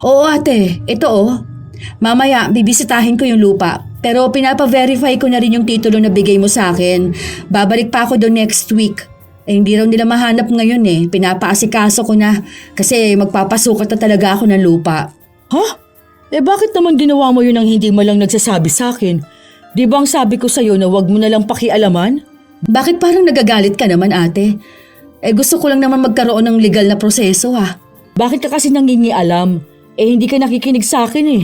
Oo ate, ito oh. Mamaya bibisitahin ko yung lupa. Pero pinapa-verify ko na rin yung titulo na bigay mo sa akin. Babalik pa ako doon next week. Hindi raw nila mahanap ngayon eh. Pinapaasikaso ko na kasi magpapasukat na talaga ako ng lupa. Ha? Bakit naman ginawa mo yun nang hindi mo lang nagsasabi sa akin? Di ba ang sabi ko sa'yo na wag mo na lang pakialaman? Bakit parang nagagalit ka naman ate? Gusto ko lang naman magkaroon ng legal na proseso ha. Bakit ka kasi nangingialam? Hindi ka nakikinig sa akin eh.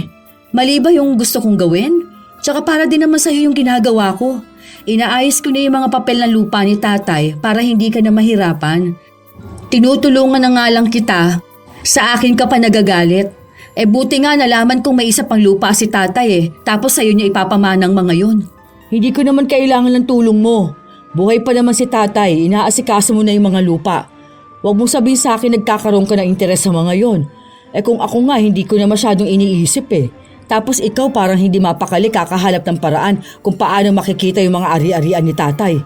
Mali ba yung gusto kong gawin? Tsaka para din naman sa'yo yung ginagawa ko. Inaayos ko na yung mga papel ng lupa ni tatay para hindi ka na mahirapan. Tinutulungan na nga lang kita. Sa akin ka pa nagagalit. Buti nga nalaman kong may isa pang lupa si tatay tapos sa'yo niya ipapamanang mga yun. Hindi ko naman kailangan ng tulong mo. Buhay pa naman si tatay, inaasikaso mo na yung mga lupa. Huwag mong sabihin sa akin nagkakaroon ka ng interes sa mga yon. Kung ako nga hindi ko na masyadong iniisip Tapos ikaw parang hindi mapakali kakahalap ng paraan kung paano makikita yung mga ari-arian ni tatay.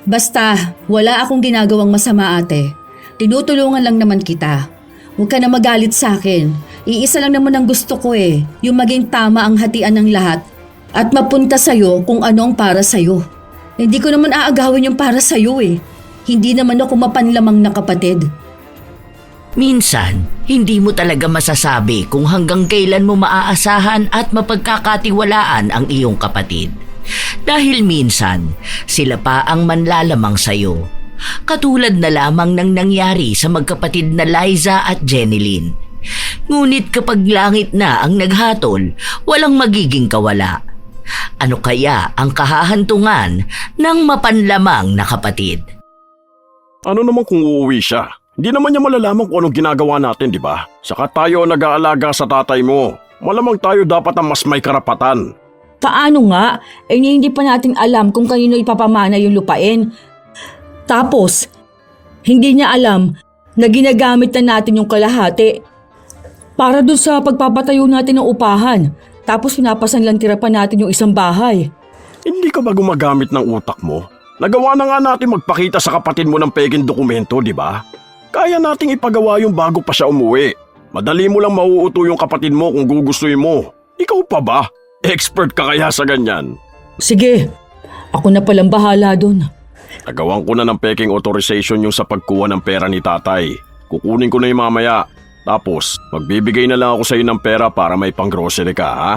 Basta, wala akong ginagawang masama ate. Tinutulungan lang naman kita. Huwag ka na magalit sa akin. Iisa lang naman ang gusto ko yung maging tama ang hatian ng lahat at mapunta sa'yo kung ano ang para sa'yo. Hindi ko naman aagawin yung para sa'yo Hindi naman ako mapanlamang na kapatid. Minsan, hindi mo talaga masasabi kung hanggang kailan mo maaasahan at mapagkakatiwalaan ang iyong kapatid. Dahil minsan, sila pa ang manlalamang sa'yo. Katulad na lamang ng nangyari sa magkapatid na Liza at Jenilyn. Ngunit kapag langit na ang naghatol, walang magiging kawala. Ano kaya ang kahahantungan ng mapanlamang na kapatid? Ano naman kung uuwi siya? Hindi naman niya malalaman kung anong ginagawa natin, di ba? Saka tayo nag-aalaga sa tatay mo. Malamang tayo dapat ang mas may karapatan. Paano nga? Hindi pa natin alam kung kanino ipapamana yung lupain. Tapos, hindi niya alam na ginagamit na natin yung kalahati para dun sa pagpapatayo natin ng upahan. Tapos pinapasan lang tira pa natin yung isang bahay. Hindi ka ba gumagamit ng utak mo? Nagawa na nga natin magpakita sa kapatid mo ng peking dokumento, di ba? Kaya nating ipagawa yung bago pa siya umuwi. Madali mo lang mauuto yung kapatid mo kung gugustuhin mo. Ikaw pa ba? Expert ka kaya sa ganyan? Sige, ako na palang bahala dun. Nagawan ko na ng peking authorization yung sa pagkuha ng pera ni tatay. Kukunin ko na yung mamaya. Tapos, magbibigay na lang ako sa iyo ng pera para may pang-grocery ka, ha?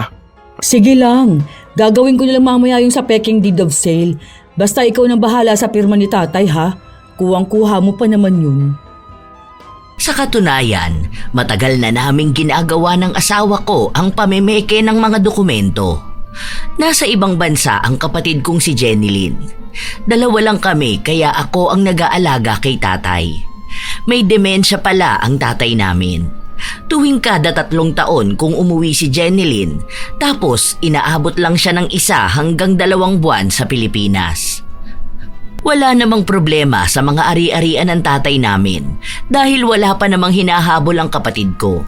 Sige lang, gagawin ko na lang mamaya yung sa peking deed of sale. Basta ikaw nang bahala sa pirma ni tatay ha. Kuwang-kuha mo pa naman yun. Sa katunayan, matagal na naming ginagawa ng asawa ko ang pamemeke ng mga dokumento. Nasa ibang bansa ang kapatid kong si Jenilyn. Dalawa lang kami kaya ako ang nag-aalaga kay tatay. May demensya pala ang tatay namin. Tuwing kada 3 taon kung umuwi si Jenilyn, tapos inaabot lang siya ng 1 hanggang 2 buwan sa Pilipinas. Wala namang problema sa mga ari-arian ng tatay namin dahil wala pa namang hinahabol ang kapatid ko.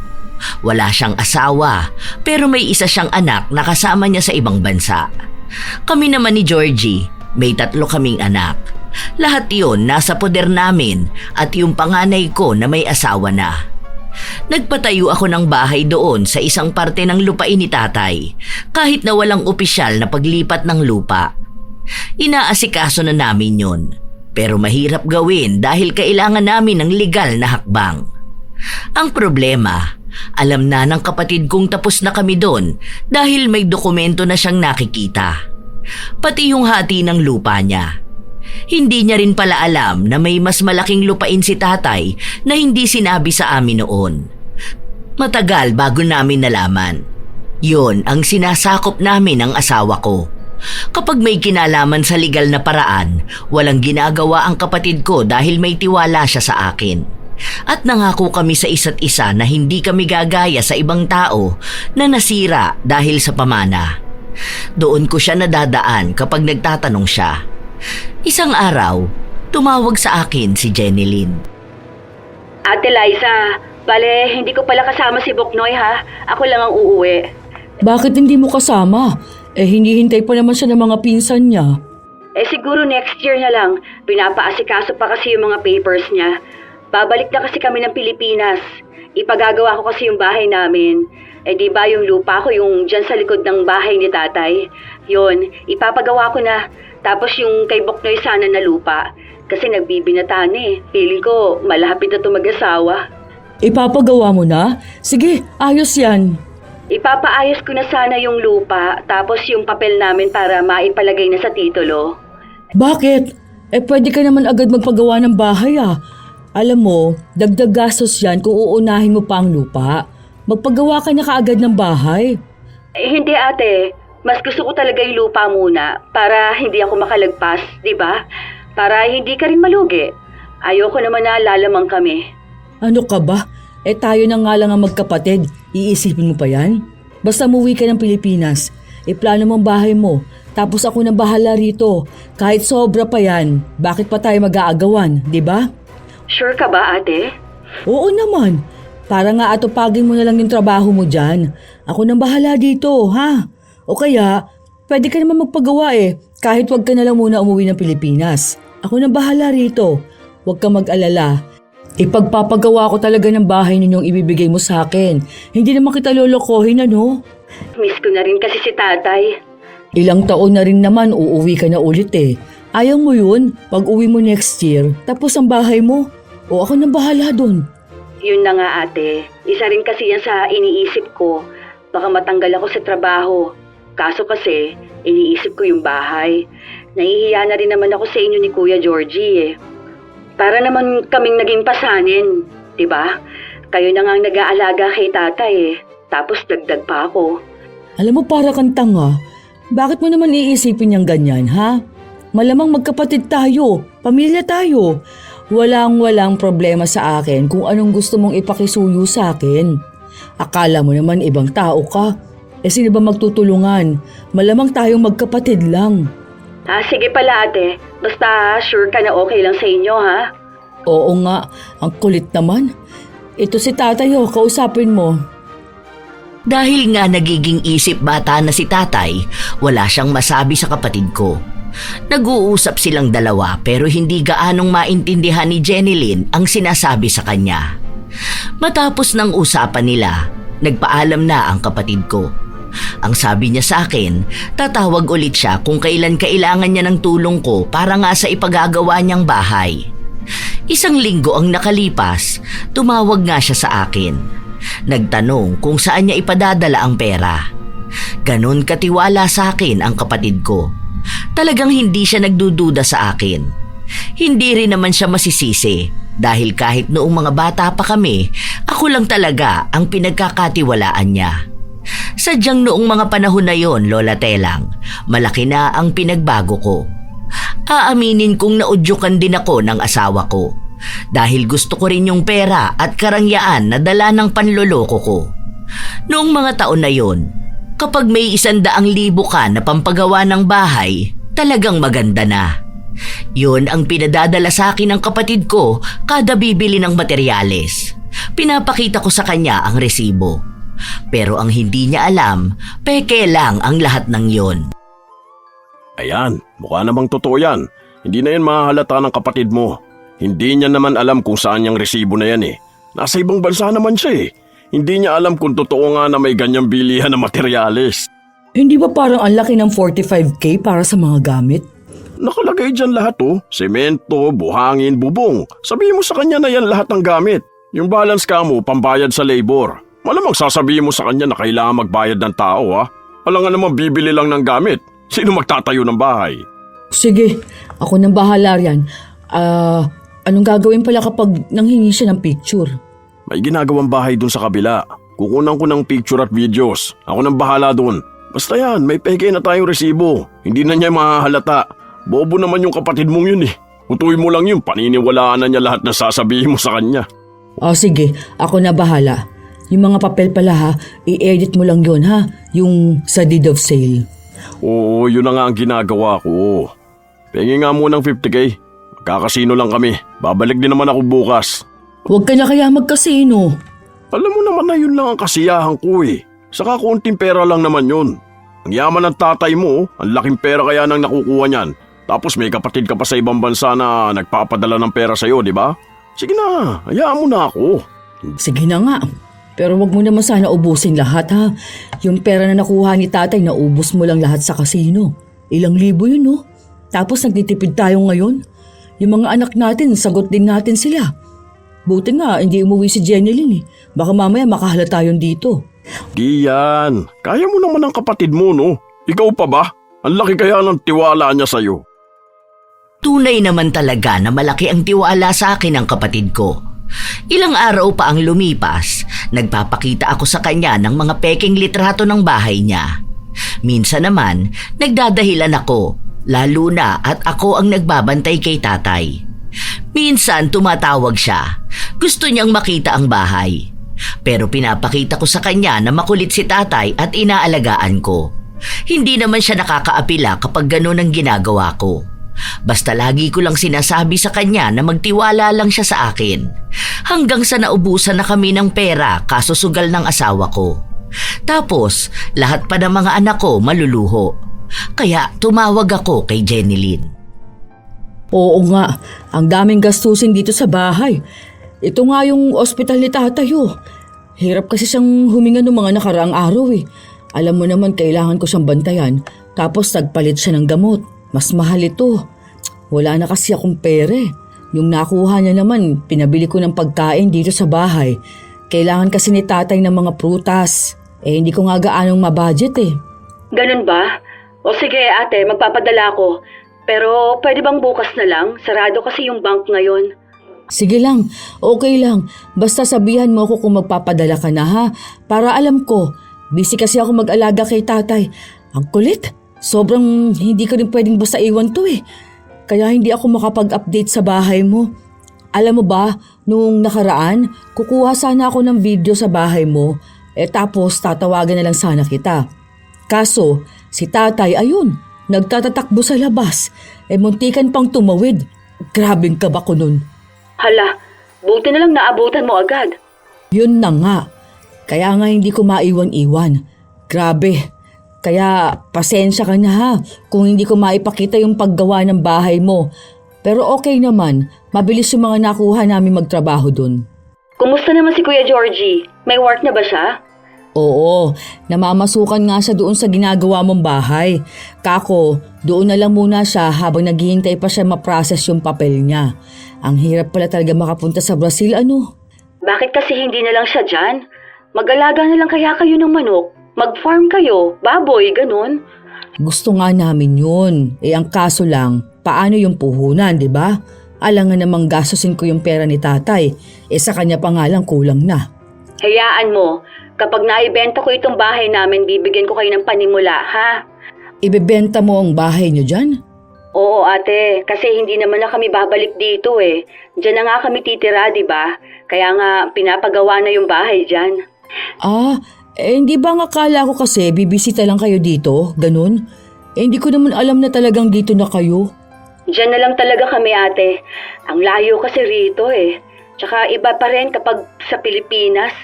Wala siyang asawa pero may isa siyang anak na kasama niya sa ibang bansa. Kami naman ni Georgie, may 3 kaming anak. Lahat yon nasa poder namin at yung panganay ko na may asawa na. Nagpatayo ako ng bahay doon sa isang parte ng lupain ni tatay kahit na walang opisyal na paglipat ng lupa. Inaasikaso na namin yon, pero mahirap gawin dahil kailangan namin ng legal na hakbang. Ang problema, alam na ng kapatid kong tapos na kami doon dahil may dokumento na siyang nakikita. Pati yung hati ng lupa niya. Hindi niya rin pala alam na may mas malaking lupain si tatay na hindi sinabi sa amin noon. Matagal bago namin nalaman. Yon ang sinasakop namin ng asawa ko. Kapag may kinalaman sa legal na paraan, walang ginagawa ang kapatid ko dahil may tiwala siya sa akin. At nangako kami sa isa't isa na hindi kami gagaya sa ibang tao na nasira dahil sa pamana. Doon ko siya nadadaan kapag nagtatanong siya. Isang araw, tumawag sa akin si Jenilyn. Ate Liza, bale hindi ko pala kasama si Boknoy ha. Ako lang ang uuwi. Bakit hindi mo kasama? Hinihintay pa naman siya ng mga pinsan niya. Siguro next year na lang. Pinapaasikaso pa kasi yung mga papers niya. Babalik na kasi kami ng Pilipinas. ipagagawa ko kasi yung bahay namin. Eh di ba yung lupa ko yung dyan sa likod ng bahay ni tatay? Yun, ipapagawa ko na. Tapos yung kay Boknoy sana na lupa. Kasi nagbibinata na eh. Feeling ko malapit na ito mag-asawa. Ipapagawa mo na? Sige, ayos yan. Ipapaayos ko na sana yung lupa. Tapos yung papel namin para maipalagay na sa titulo. Bakit? Pwede ka naman agad magpagawa ng bahay ah. Alam mo, dagdag gastos yan kung uunahin mo pa ang lupa. Magpagawa ka na kaagad ng bahay. Eh, hindi ate. Mas gusto ko talaga yung lupa muna para hindi ako makalagpas, di ba? Para hindi ka rin malugi. Ayoko naman na lalamang kami. Ano ka ba? Tayo na nga lang ang magkapatid. Iisipin mo pa yan? Basta umuwi ka ng Pilipinas. Plano mo ang bahay mo. Tapos ako nang bahala rito. Kahit sobra pa yan, bakit pa tayo mag-aagawan, di ba? Sure ka ba ate? Oo naman. Para nga atupagin mo na lang yung trabaho mo dyan. Ako nang bahala dito, ha? O kaya, pwede ka naman magpagawa kahit wag ka na lang muna umuwi ng Pilipinas. Ako nang bahala rito. Huwag ka mag-alala. Ipagpapagawa ko talaga ng bahay ninyong ibibigay mo sa akin. Hindi naman kita lolokohin, ano? Miss ko na rin kasi si tatay. Ilang taon na rin naman uuwi ka na ulit Ayaw mo yun? Pag uwi mo next year, tapos ang bahay mo. O ako nang bahala dun. Yun na nga ate. Isa rin kasi yan sa iniisip ko. Baka matanggal ako sa trabaho. Kaso kasi, iniisip ko yung bahay. Nahihiya na rin naman ako sa inyo ni Kuya Georgie Para naman kaming naging pasanin, di ba? Kayo na nga ang nag-aalaga kay tatay Tapos dagdag pa ako. Alam mo para kang tanga. Bakit mo naman iisipin niyang ganyan, ha? Malamang magkapatid tayo, pamilya tayo. Walang problema sa akin kung anong gusto mong ipakisuyo sa akin. Akala mo naman ibang tao ka. Sino ba magtutulungan? Malamang tayong magkapatid lang. Sige pala ate. Basta sure ka na okay lang sa inyo, ha? Oo nga, ang kulit naman. Ito si tatay kausapin mo. Dahil nga nagiging isip bata na si tatay, wala siyang masabi sa kapatid ko. Nag-uusap silang dalawa pero hindi gaanong maintindihan ni Jenilyn ang sinasabi sa kanya. Matapos ng usapan nila, nagpaalam na ang kapatid ko. Ang sabi niya sa akin, tatawag ulit siya kung kailan kailangan niya ng tulong ko para nga sa ipagagawa niyang bahay. 1 linggo ang nakalipas, tumawag nga siya sa akin. Nagtanong kung saan niya ipadadala ang pera. Ganon katiwala sa akin ang kapatid ko. Talagang hindi siya nagdududa sa akin. Hindi rin naman siya masisisi dahil kahit noong mga bata pa kami, ako lang talaga ang pinagkakatiwalaan niya. Sadyang noong mga panahon na yon, Lola Telang, malaki na ang pinagbago ko. Aaminin kong naudyukan din ako ng asawa ko dahil gusto ko rin yung pera at karangyaan na dala ng panloloko ko. Noong mga taon na yon, kapag may 100,000 ka na pampagawa ng bahay, talagang maganda na. Yun ang pinadadala sa akin ng kapatid ko kada bibili ng materyales. Pinapakita ko sa kanya ang resibo. Pero ang hindi niya alam, peke lang ang lahat ng yon. Ayan, mukha namang totoo yan. Hindi na yan mahahalata ng kapatid mo. Hindi niya naman alam kung saan yung resibo na yan Nasa ibang bansa naman siya Hindi niya alam kung totoo nga na may ganyang bilihan na materyales. Hindi ba parang ang laki ng 45K para sa mga gamit? Nakalagay dyan lahat semento, buhangin, bubong. Sabihin mo sa kanya na yan lahat ng gamit. Yung balance ka mo, pambayad sa labor. Malamang sasabihin mo sa kanya na kailangan magbayad ng tao Alam nga naman bibili lang ng gamit. Sino magtatayo ng bahay? Sige, ako nang bahala riyan. Anong gagawin pala kapag nanghingi siya ng picture? May ginagawang bahay dun sa kabila. Kukunan ko ng picture at videos. Ako nang bahala dun. Basta yan, may peke na tayong resibo. Hindi na niya mahahalata. Bobo naman yung kapatid mong yun Utuin mo lang yun, paniniwalaan na niya lahat na sasabihin mo sa kanya. Sige, ako na bahala. Yung mga papel pala i-edit mo lang yun yung sa deed of sale. Oo, yun na nga ang ginagawa ko. Pengi nga mo ng 50K. Magkakasino lang kami. Babalik din naman ako bukas. Huwag ka na kaya magkasino. Alam mo naman na yun lang ang kasiyahan ko Saka konting pera lang naman yun. Ang yaman ng tatay mo, ang laking pera kaya nang nakukuha niyan. Tapos may kapatid ka pa sa ibang bansa na nagpapadala ng pera sa'yo, di ba? Sige na, hayaan mo na ako. Sige na nga. Pero wag mo naman sana ubusin lahat ha. Yung pera na nakuha ni tatay, naubos mo lang lahat sa kasino. Ilang libo yun, no? Tapos nagtitipid tayo ngayon. Yung mga anak natin, sagot din natin sila. Buti nga, hindi umuwi si Jeneline eh. Baka mamaya makahalata yun dito. Gian, kaya mo naman ang kapatid mo, no? Ikaw pa ba? Ang laki kaya ng tiwala niya sa'yo. Tunay naman talaga na malaki ang tiwala sa akin ng kapatid ko. Ilang araw pa ang lumipas, nagpapakita ako sa kanya ng mga peking litrato ng bahay niya. Minsan naman, nagdadahilan ako, lalo na at ako ang nagbabantay kay tatay. Minsan tumatawag siya, gusto niyang makita ang bahay. Pero pinapakita ko sa kanya na makulit si tatay at inaalagaan ko. Hindi naman siya nakakaapila kapag ganun ang ginagawa ko. Basta lagi ko lang sinasabi sa kanya na magtiwala lang siya sa akin. Hanggang sa naubusan na kami ng pera kasusugal ng asawa ko. Tapos, lahat pa ng mga anak ko maluluho. Kaya tumawag ako kay Jeneline. Oo nga, ang daming gastusin dito sa bahay. Ito nga yung ospital ni tatay oh. Hirap kasi siyang huminga ng mga nakaraang araw eh. Alam mo naman kailangan ko siyang bantayan. Tapos nagpalit siya ng gamot. Mas mahal ito. Wala na kasi akong pere. Yung nakuha niya naman, pinabili ko ng pagkain dito sa bahay. Kailangan kasi ni tatay ng mga prutas. Hindi ko nga gaanong mabudget eh. Ganun ba? O sige ate, magpapadala ko. Pero pwede bang bukas na lang? Sarado kasi yung bank ngayon. Sige lang, okay lang. Basta sabihan mo ako kung magpapadala ka na ha. Para alam ko, busy kasi ako mag-alaga kay tatay. Ang kulit. Sobrang hindi ko rin pwedeng basta iwan to eh. Kaya hindi ako makapag-update sa bahay mo. Alam mo ba, nung nakaraan, kukuha sana ako ng video sa bahay mo. Tapos tatawagan na lang sana kita. Kaso, si tatay ayun, nagtatatakbo sa labas. Muntikan pang tumawid. Grabing kaba ko nun. Hala, buti na lang naabutan mo agad. Yun na nga. Kaya nga hindi ko maiwan-iwan. Grabe. Kaya pasensya ka na ha kung hindi ko maipakita yung paggawa ng bahay mo. Pero okay naman, mabilis yung mga nakuha namin magtrabaho dun. Kumusta naman si Kuya Georgie? May work na ba siya? Oo, namamasukan nga siya doon sa ginagawa mong bahay. Kako, doon na lang muna siya habang naghihintay pa siya ma-process yung papel niya. Ang hirap pala talaga makapunta sa Brazil ano. Bakit kasi hindi na lang siya dyan? Mag-alaga na lang kaya kayo ng manok? Mag-farm kayo, baboy, ganun. Gusto nga namin yun. Ang kaso lang, paano yung puhunan, di ba? Alam nga namang gastusin ko yung pera ni tatay. Sa kanya pa nga lang kulang na. Hayaan mo, kapag naibenta ko itong bahay namin, bibigyan ko kayo ng panimula, ha? Ibebenta mo ang bahay niyo dyan? Oo ate, kasi hindi naman na kami babalik dito eh. Diyan na nga kami titira, di ba? Kaya nga pinapagawa na yung bahay dyan. Hindi ba nga akala ko kasi bibisita lang kayo dito, ganun? Hindi ko naman alam na talagang dito na kayo. Diyan na lang talaga kami ate. Ang layo kasi rito eh. Tsaka iba pa rin kapag sa Pilipinas.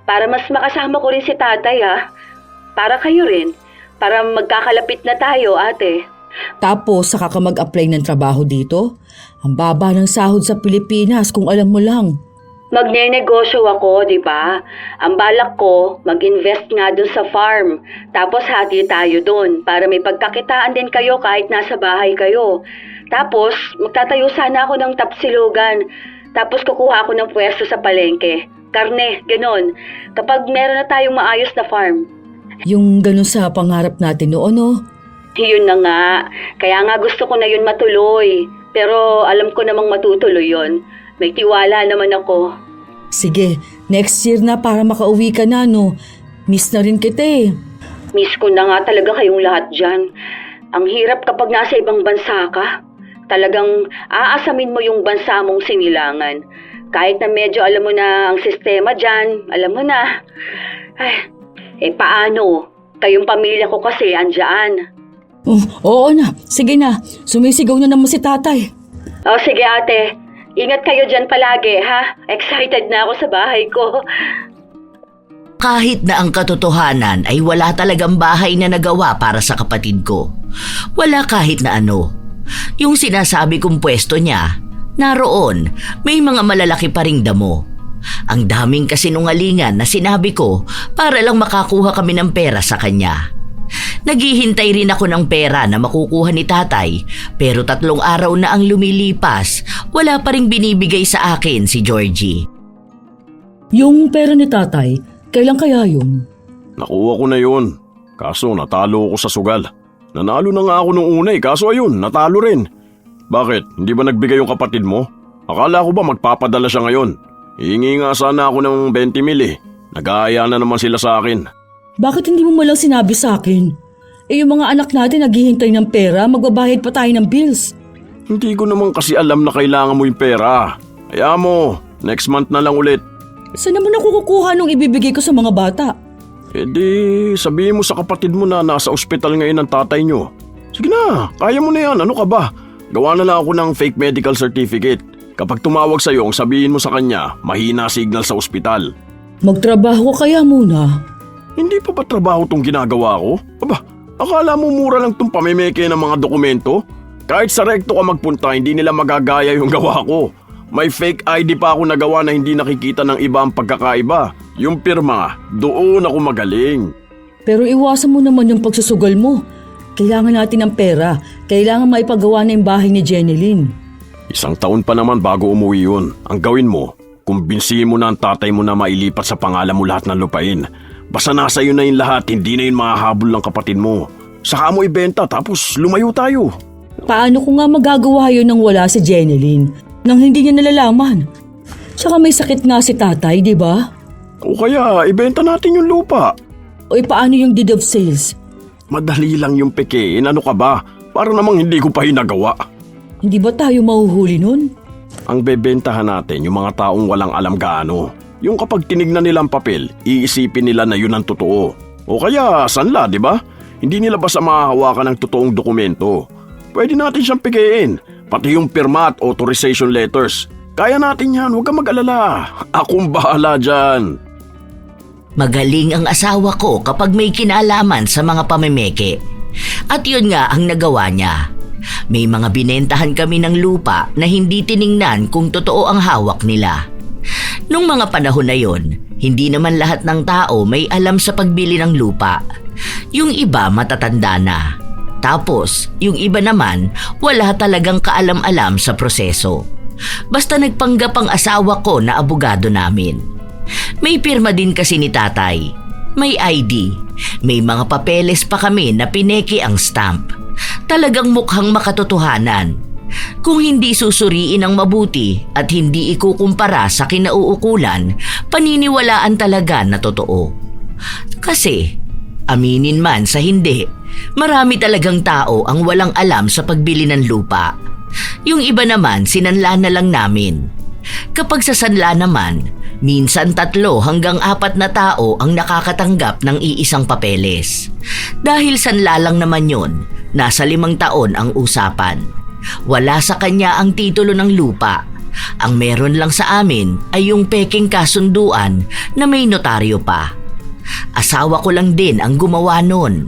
Para mas makasama ko rin si tatay ha. Para kayo rin. Para magkakalapit na tayo ate. Tapos saka ka mag-apply ng trabaho dito? Ang baba ng sahod sa Pilipinas kung alam mo lang. Magne-negosyo ako, di ba? Ang balak ko, mag-invest nga dun sa farm. Tapos hati tayo dun para may pagkakitaan din kayo kahit nasa bahay kayo. Tapos, magtatayo sana ako ng tapsilugan. Tapos kukuha ako ng pwesto sa palengke. Karne, ganun. Kapag meron na tayong maayos na farm. Yung ganun sa pangarap natin noon, no? Yun na nga. Kaya nga gusto ko na yun matuloy. Pero alam ko namang matutuloy yun. May tiwala naman ako. Sige, next year na para makauwi ka na, no? Miss na rin kita eh. Miss ko na nga talaga kayong lahat dyan. Ang hirap kapag nasa ibang bansa ka. Talagang aasamin mo yung bansa mong sinilangan. Kahit na medyo alam mo na ang sistema dyan, alam mo na. Paano? Kayong pamilya ko kasi andyan. Oo na, sige na. Sumisigaw na naman si tatay. Sige ate. Ingat kayo dyan palagi, ha? Excited na ako sa bahay ko. Kahit na ang katotohanan ay wala talagang bahay na nagawa para sa kapatid ko. Wala kahit na ano. Yung sinasabi kong pwesto niya, naroon, may mga malalaki pa ring damo. Ang daming kasinungalingan na sinabi ko para lang makakuha kami ng pera sa kanya. Naghihintay rin ako ng pera na makukuha ni tatay, pero 3 araw na ang lumilipas, wala pa ring binibigay sa akin si Georgie. Yung pera ni tatay, kailan kaya yun? Nakuha ko na yun. Kaso natalo ako sa sugal. Nanalo na nga ako nung una kaso ayun, natalo rin. Bakit? Hindi ba nagbigay yung kapatid mo? Akala ko ba magpapadala siya ngayon? Hihingi nga sana ako ng 20 mil Nag-aaya na naman sila sa akin. Bakit hindi mo malang sinabi sa akin? Yung mga anak natin naghihintay ng pera, magbabayad pa tayo ng bills. Hindi ko naman kasi alam na kailangan mo yung pera. Kaya mo, next month na lang ulit. Saan naman ako kukuha nung ibibigay ko sa mga bata? E di, sabihin mo sa kapatid mo na nasa ospital ngayon ang tatay nyo. Sige na, kaya mo na yan, ano ka ba? Gawa na lang ako ng fake medical certificate. Kapag tumawag sa'yo, ang sabihin mo sa kanya, mahina signal sa ospital. Magtrabaho ka kaya muna. Hindi pa ba trabaho tong ginagawa ko? Aba, akala mo mura lang tong pamimeke ng mga dokumento? Kahit sa rekto ka magpunta, hindi nila magagaya yung gawa ko. May fake ID pa ako nagawa na hindi nakikita ng iba ang pagkakaiba. Yung pirma, doon ako magaling. Pero iwasan mo naman yung pagsusugal mo. Kailangan natin ng pera. Kailangan maipagawa na yung bahay ni Jeneline. 1 taon pa naman bago umuwi yun. Ang gawin mo, kumbinsihin mo na ang tatay mo na mailipat sa pangalan mo lahat ng lupain. Basta nasa iyo na yung lahat, hindi na yun mahahabol ng kapatid mo. Saka mo ibenta tapos lumayo tayo. Paano ko nga magagawa yun nang wala si Jeneline? Nang hindi niya nalalaman. Tsaka may sakit nga si tatay, di ba? O kaya, ibenta natin yung lupa. O paano yung deed of sales? Madali lang yung pekein, ano ka ba? Para namang hindi ko pa hinagawa. Hindi ba tayo mahuhuli nun? Ang bebentahan natin yung mga taong walang alam gaano. Yung kapag tinignan nila ang papel, iisipin nila na yun ang totoo. O kaya, sanla, di ba? Hindi nila basta mahahawakan ng totoong dokumento. Pwede natin siyang pekein. Pati yung pirma at authorization letters. Kaya natin yan, huwag kang mag-alala. Akong bahala dyan. Magaling ang asawa ko kapag may kinalaman sa mga pamimeke. At yun nga ang nagawa niya. May mga binentahan kami ng lupa na hindi tiningnan kung totoo ang hawak nila. Nung mga panahon na yon, hindi naman lahat ng tao may alam sa pagbili ng lupa. Yung iba matatanda na. Tapos, yung iba naman, wala talagang kaalam-alam sa proseso. Basta nagpanggap ang asawa ko na abogado namin. May pirma din kasi ni tatay. May ID. May mga papeles pa kami na pineke ang stamp. Talagang mukhang makatotohanan. Kung hindi susuriin ang mabuti at hindi ikukumpara sa kinauukulan, paniniwalaan talaga na totoo. Kasi, aminin man sa hindi, marami talagang tao ang walang alam sa pagbili ng lupa. Yung iba naman sinanla na lang namin. Kapag sa sanla naman, minsan 3 hanggang 4 na tao ang nakakatanggap ng iisang papeles. Dahil sanla lang naman yun, nasa 5 taon ang usapan. Wala sa kanya ang titulo ng lupa. Ang meron lang sa amin ay yung peking kasunduan na may notaryo pa. Asawa ko lang din ang gumawa nun.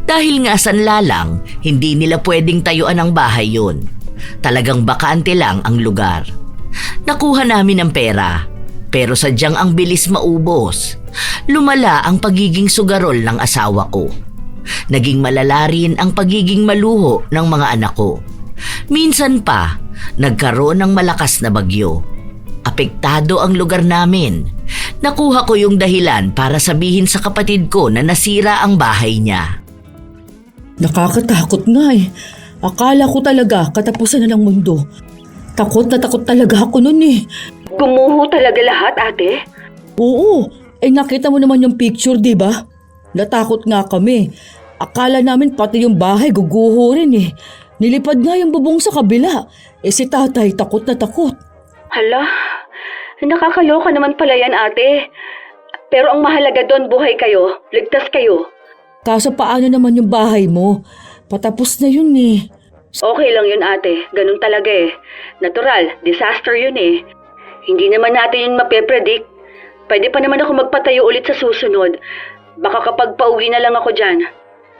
Dahil nga sanla lang, hindi nila pwedeng tayuan ang bahay yun. Talagang bakante lang ang lugar. Nakuha namin ang pera, pero sadyang ang bilis maubos. Lumala ang pagiging sugarol ng asawa ko. Naging malala rin ang pagiging maluho ng mga anak ko. Minsan pa, nagkaroon ng malakas na bagyo. Apektado ang lugar namin. Nakuha ko yung dahilan para sabihin sa kapatid ko na nasira ang bahay niya. Nakakatakot nga eh. Akala ko talaga katapusan na ng mundo. Takot na takot talaga ako nun eh. Gumuho talaga lahat, ate? Oo, nakita mo naman yung picture, di ba? Natakot nga kami. Akala namin pati yung bahay guguho rin eh. Nilipad nga yung bubong sa kabila. Si tatay takot na takot. Hala, nakakaloka naman pala yan, ate. Pero ang mahalaga doon, buhay kayo. Ligtas kayo. Kaso paano naman yung bahay mo? Patapos na yun eh. Okay lang yun, ate. Ganun talaga eh. Natural, disaster yun eh. Hindi naman natin yun mapepredict. Pwede pa naman ako magpatayo ulit sa susunod. Baka kapag pauwi na lang ako dyan.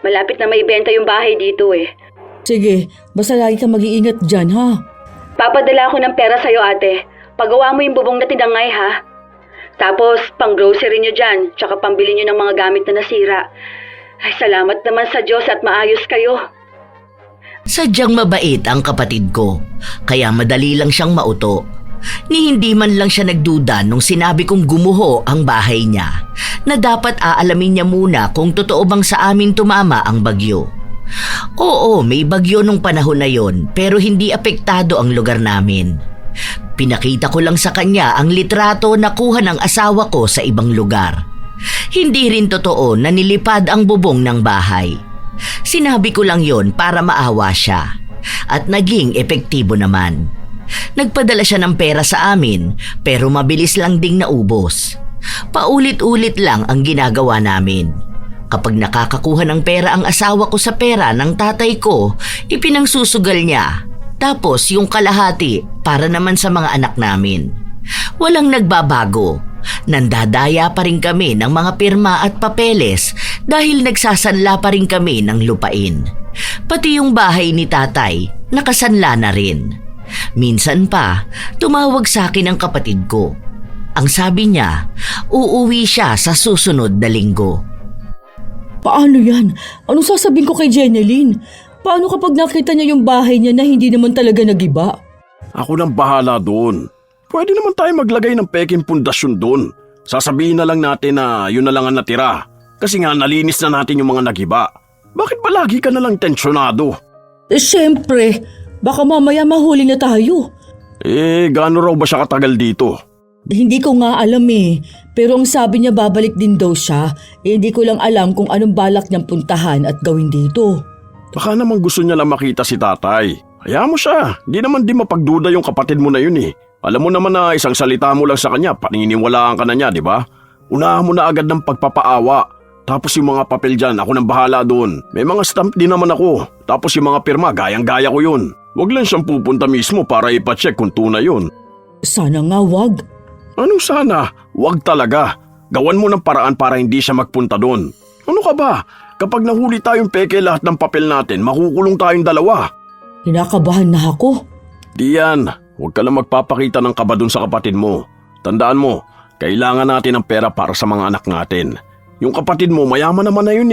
Malapit na maibenta yung bahay dito eh. Sige, basta lagi ka mag-iingat dyan ha. Papadala ako ng pera sa'yo, ate. Pagawa mo yung bubong na tinangay, ha? Tapos, pang grocery nyo dyan, tsaka pambili nyo ng mga gamit na nasira. Ay, salamat naman sa Diyos at maayos kayo. Sadyang mabait ang kapatid ko, kaya madali lang siyang mauto. Ni hindi man lang siya nagduda nung sinabi kong gumuho ang bahay niya, na dapat aalamin niya muna kung totoo bang sa amin tumama ang bagyo. Oo, may bagyo nung panahon na yon, pero hindi apektado ang lugar namin. Pinakita ko lang sa kanya ang litrato na kuha ng asawa ko sa ibang lugar. Hindi rin totoo na nilipad ang bubong ng bahay. Sinabi ko lang yon para maawa siya. At naging epektibo naman. Nagpadala siya ng pera sa amin, pero mabilis lang ding naubos. Paulit-ulit lang ang ginagawa namin. Kapag nakakakuha ng pera ang asawa ko sa pera ng tatay ko, ipinangsusugal niya. Tapos yung kalahati para naman sa mga anak namin. Walang nagbabago. Nandadaya pa rin kami ng mga pirma at papeles dahil nagsasanla pa rin kami ng lupain. Pati yung bahay ni tatay, nakasanla na rin. Minsan pa, tumawag sa akin ang kapatid ko. Ang sabi niya, uuwi siya sa susunod na linggo. Paano yan? Anong sasabihin ko kay Jeneline? Paano kapag nakita niya yung bahay niya na hindi naman talaga nagiba? Ako nang bahala doon. Pwede naman tayo maglagay ng peking pundasyon doon. Sasabihin na lang natin na yun na lang ang natira. Kasi nga nalinis na natin yung mga nagiba. Bakit ba lagi ka na lang tensyonado? Siyempre, baka mamaya mahuli na tayo. Gaano raw ba siya katagal dito? Hindi ko nga alam pero ang sabi niya babalik din daw siya. Hindi ko lang alam kung anong balak niyang puntahan at gawin dito. Baka naman gusto niya lang makita si tatay. Hayaan mo siya, di naman di mapagduda yung kapatid mo na yun Alam mo naman na isang salita mo lang sa kanya, paniniwalaan ka na niya, di ba? Unahan mo na agad ng pagpapaawa. Tapos yung mga papel dyan, ako nang bahala doon. May mga stamp din naman ako. Tapos yung mga pirma, gayang-gaya ko yun. Huwag lang siyang pupunta mismo para ipacheck kung tunay yun. Sana nga wag. Anong sana? Huwag talaga. Gawan mo ng paraan para hindi siya magpunta doon. Ano ka ba? Kapag nahuli tayong peke lahat ng papel natin, makukulong tayong dalawa. Kinakabahan na ako. Diyan, huwag ka lang magpapakita ng kaba dun sa kapatid mo. Tandaan mo, kailangan natin ng pera para sa mga anak natin. Yung kapatid mo, mayaman naman na yun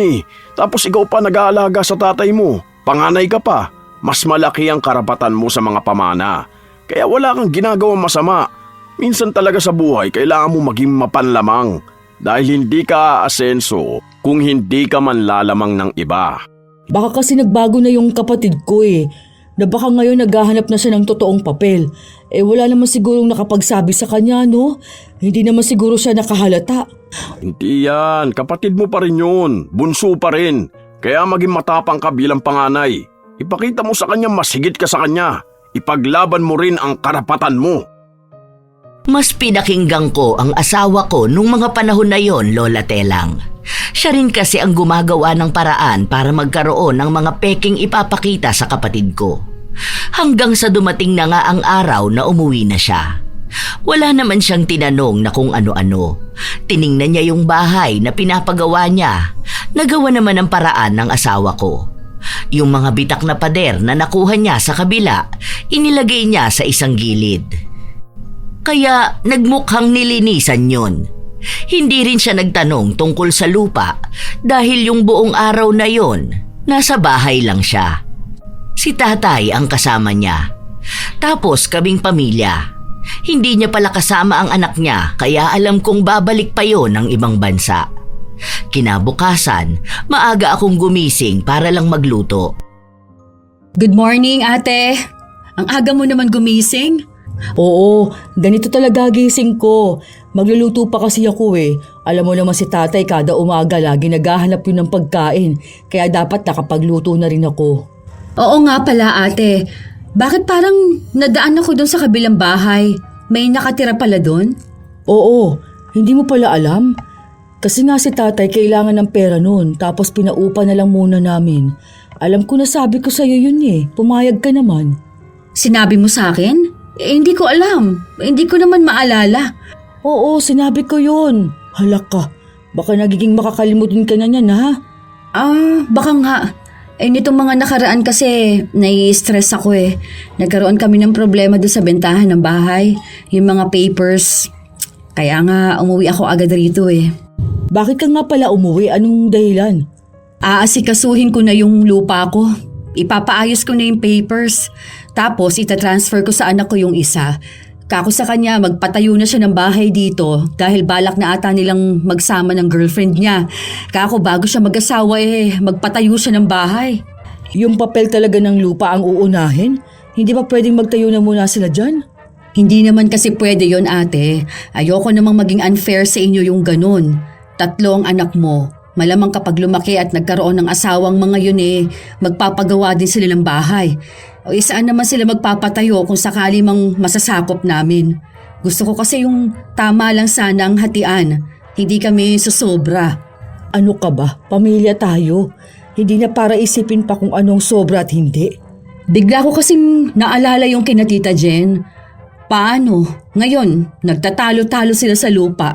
Tapos ikaw pa nag-aalaga sa tatay mo. Panganay ka pa. Mas malaki ang karapatan mo sa mga pamana. Kaya wala kang ginagawang masama. Minsan talaga sa buhay, kailangan mo maging mapanlamang. Dahil hindi ka aasenso kung hindi ka man lalamang ng iba. Baka kasi nagbago na yung kapatid ko na baka ngayon naghahanap na siya ng totoong papel. Wala naman sigurong nakapagsabi sa kanya, no? Hindi naman siguro siya nakahalata. Hindi yan, kapatid mo pa rin yun. Bunso pa rin. Kaya maging matapang ka bilang panganay. Ipakita mo sa kanya mas higit ka sa kanya. Ipaglaban mo rin ang karapatan mo. Mas pinakinggan ko ang asawa ko nung mga panahon na yon, Lola Telang. Siya rin kasi ang gumagawa ng paraan para magkaroon ng mga peking ipapakita sa kapatid ko. Hanggang sa dumating na nga ang araw na umuwi na siya. Wala naman siyang tinanong na kung ano-ano. Tiningnan niya yung bahay na pinapagawa niya. Nagawa naman ang paraan ng asawa ko. Yung mga bitak na pader na nakuha niya sa kabila, inilagay niya sa isang gilid. Kaya nagmukhang nilinisan yon. Hindi rin siya nagtanong tungkol sa lupa dahil yung buong araw na yon, nasa bahay lang siya. Si tatay ang kasama niya. Tapos kaming pamilya. Hindi niya pala kasama ang anak niya kaya alam kong babalik pa yon ng ibang bansa. Kinabukasan, maaga akong gumising para lang magluto. Good morning, ate. Ang aga mo naman gumising. Oo, ganito talaga gising ko. Magluluto pa kasi ako Alam mo naman si tatay kada umaga lagi naghahanap yun ng pagkain. Kaya dapat nakapagluto na rin ako. Oo nga pala, ate. Bakit parang nadaan ako doon sa kabilang bahay? May nakatira pala doon? Oo, hindi mo pala alam? Kasi nga si tatay kailangan ng pera noon tapos pinaupa na lang muna namin. Alam ko na sabi ko sa'yo yun Pumayag ka naman. Sinabi mo sa akin? Hindi ko alam. Hindi ko naman maalala. Oo, sinabi ko yun. Halak ka. Baka nagiging makakalimutin ka na niyan, ha? Baka nga. Nitong mga nakaraan kasi, nai-stress ako Nagkaroon kami ng problema doon sa bentahan ng bahay. Yung mga papers. Kaya nga umuwi ako agad rito eh. Bakit ka nga pala umuwi? Anong dahilan? Aasikasuhin ko na yung lupa ko. Ipapaayos ko na yung papers. Tapos itatransfer ko sa anak ko yung isa. Kako sa kanya magpatayo na siya ng bahay dito dahil balak na ata nilang magsama ng girlfriend niya. Kako bago siya mag-asawa magpatayo siya ng bahay. Yung papel talaga ng lupa ang uunahin? Hindi ba pwedeng magtayo na muna sila dyan? Hindi naman kasi pwede yon ate. Ayoko namang maging unfair sa inyo yung ganun. 3 ang anak mo. Malamang kapag lumaki at nagkaroon ng asawang mga yun magpapagawa din sila ng bahay. O isaan naman sila magpapatayo kung sakali mang masasakop namin. Gusto ko kasi yung tama lang sana ang hatian. Hindi kami susobra. Ano ka ba? Pamilya tayo. Hindi na para isipin pa kung anong sobra at hindi. Bigla ko kasing naalala yung kina Tita Jen. Paano? Ngayon, nagtatalo-talo sila sa lupa.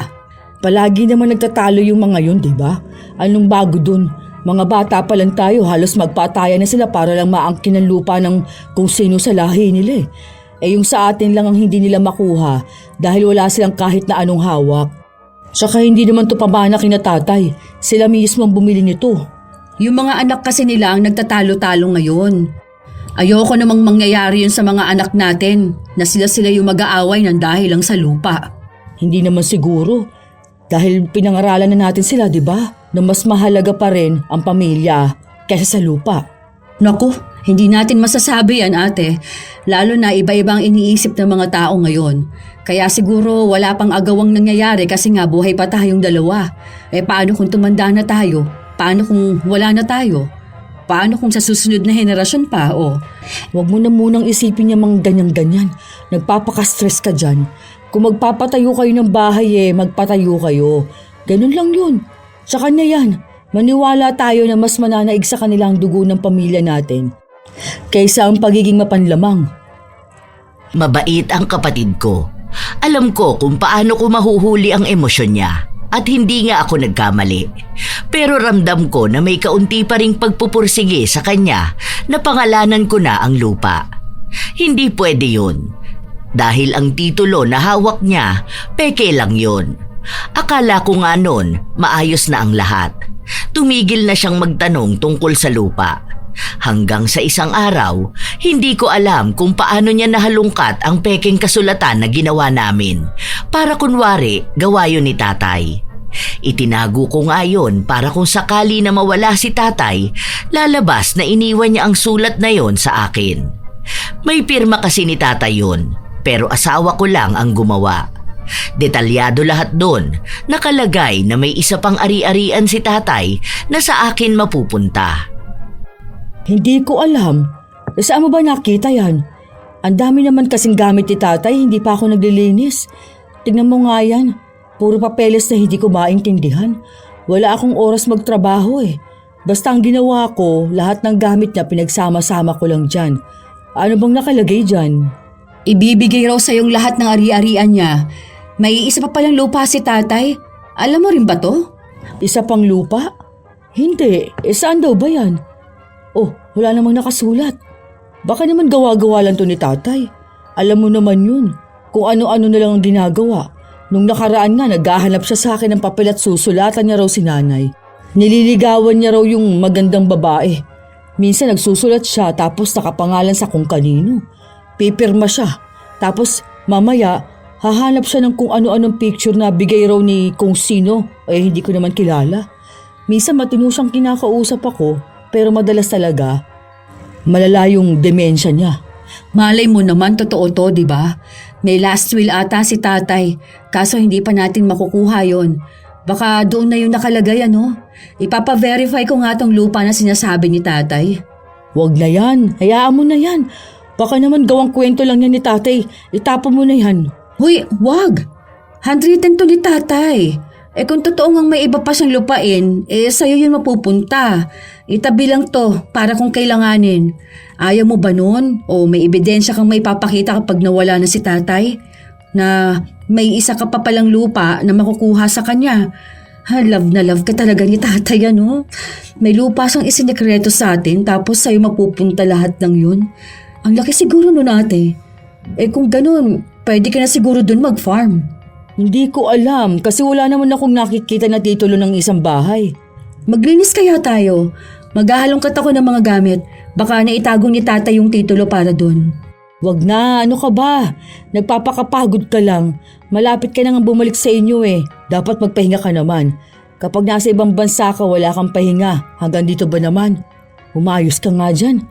Palagi naman nagtatalo yung mga yun, di ba? Anong bago dun? Mga bata pa lang tayo, halos magpatayan na sila para lang maangkin ang lupa ng kung sino sa lahi nila. Yung sa atin lang ang hindi nila makuha dahil wala silang kahit na anong hawak. Tsaka hindi naman to pamana kina tatay. Sila mismo ang bumili nito. Yung mga anak kasi nila ang nagtatalo-talo ngayon. Ayoko namang mangyayari yun sa mga anak natin na sila yung mag-aaway ng dahil lang sa lupa. Hindi naman siguro. Dahil pinangaralan na natin sila, di ba? Na mas mahalaga pa rin ang pamilya kaysa sa lupa. Naku, hindi natin masasabi yan ate. Lalo na iba-ibang iniisip ng mga tao ngayon. Kaya siguro wala pang agawang nangyayari kasi nga buhay pa tayong dalawa. Paano kung tumanda na tayo? Paano kung wala na tayo? Paano kung sa susunod na henerasyon pa? Huwag mo na munang isipin niya mga ganyan-ganyan. Nagpapaka-stress ka dyan. Kung magpapatayo kayo ng bahay magpatayo kayo. Ganun lang yun. Sa kanya yan. Maniwala tayo na mas mananaig sa kanilang dugo ng pamilya natin kaysa ang pagiging mapanlamang. Mabait ang kapatid ko. Alam ko kung paano ko mahuhuli ang emosyon niya at hindi nga ako nagkamali. Pero ramdam ko na may kaunti pa ring pagpupursige sa kanya na pangalanan ko na ang lupa. Hindi pwede yun. Dahil ang titulo na hawak niya, peke lang yun. Akala ko nga nun, maayos na ang lahat. Tumigil na siyang magtanong tungkol sa lupa. Hanggang sa isang araw, hindi ko alam kung paano niya nahalungkat ang pekeng kasulatan na ginawa namin. Para kunwari, gawa yun ni tatay. Itinago ko nga yun para kung sakali na mawala si tatay, lalabas na iniwan niya ang sulat na yon sa akin. May pirma kasi ni tatay yun. Pero asawa ko lang ang gumawa. Detalyado lahat doon, nakalagay na may isa pang ari-arian si tatay na sa akin mapupunta. Hindi ko alam. Saan mo ba nakita yan? Ang dami naman kasing gamit ni tatay, hindi pa ako naglilinis. Tignan mo nga yan. Puro papeles na hindi ko maintindihan. Wala akong oras magtrabaho Basta ang ginawa ko, lahat ng gamit niya pinagsama-sama ko lang dyan. Ano bang nakalagay dyan? Ibibigay raw sa yung lahat ng ari-arian niya. May isa pa palang lupa si tatay. Alam mo rin ba to? Isa pang lupa? Hindi. Saan daw ba yan? Wala namang nakasulat. Baka naman gawa-gawa lang to ni tatay. Alam mo naman yun. Kung ano-ano na lang ang ginagawa. Nung nakaraan nga, naghahanap siya sa akin ng papel at susulatan niya raw si nanay. Nililigawan niya raw yung magandang babae. Minsan nagsusulat siya tapos nakapangalan sa kung kanino. Pipirma siya. Tapos mamaya, hahanap siya ng kung ano-anong picture na bigay raw ni kung sino. Hindi ko naman kilala. Minsan matino siyang kinakausap ako, pero madalas talaga, malala yung demensya niya. Malay mo naman, totoo to, di ba? May last will ata si tatay, kaso hindi pa natin makukuha yon. Baka doon na yung nakalagay, Ipapa-verify ko nga tong lupa na sinasabi ni tatay. Huwag na yan. Hayaan mo na yan. Baka naman gawang kwento lang yan ni tatay. Itapon mo na yan. Huy, wag! Handwritten to ni tatay. Kung totoo ngang may iba pa siyang lupain, sa'yo yun mapupunta. Itabi lang to para kung kailanganin. Ayaw mo ba nun? O may ebidensya kang may papakita kapag nawala na si tatay? Na may isa ka pa palang lupa na makukuha sa kanya. Love na love ka talaga ni tatay, May lupa siyang isinekreto sa atin tapos sa'yo mapupunta lahat ng yun. Ang laki siguro nun ate. Kung ganun, pwede ka na siguro dun mag-farm. Hindi ko alam kasi wala naman akong nakikita na titulo ng isang bahay. Maglinis kaya tayo. Maghahalongkat ako ng mga gamit. Baka naitago ni tatay yung titulo para dun. Wag na, ano ka ba? Nagpapakapagod ka lang. Malapit ka na nga bumalik sa inyo eh. Dapat magpahinga ka naman. Kapag nasa ibang bansa ka, wala kang pahinga. Hanggang dito ba naman? Umayos ka nga dyan.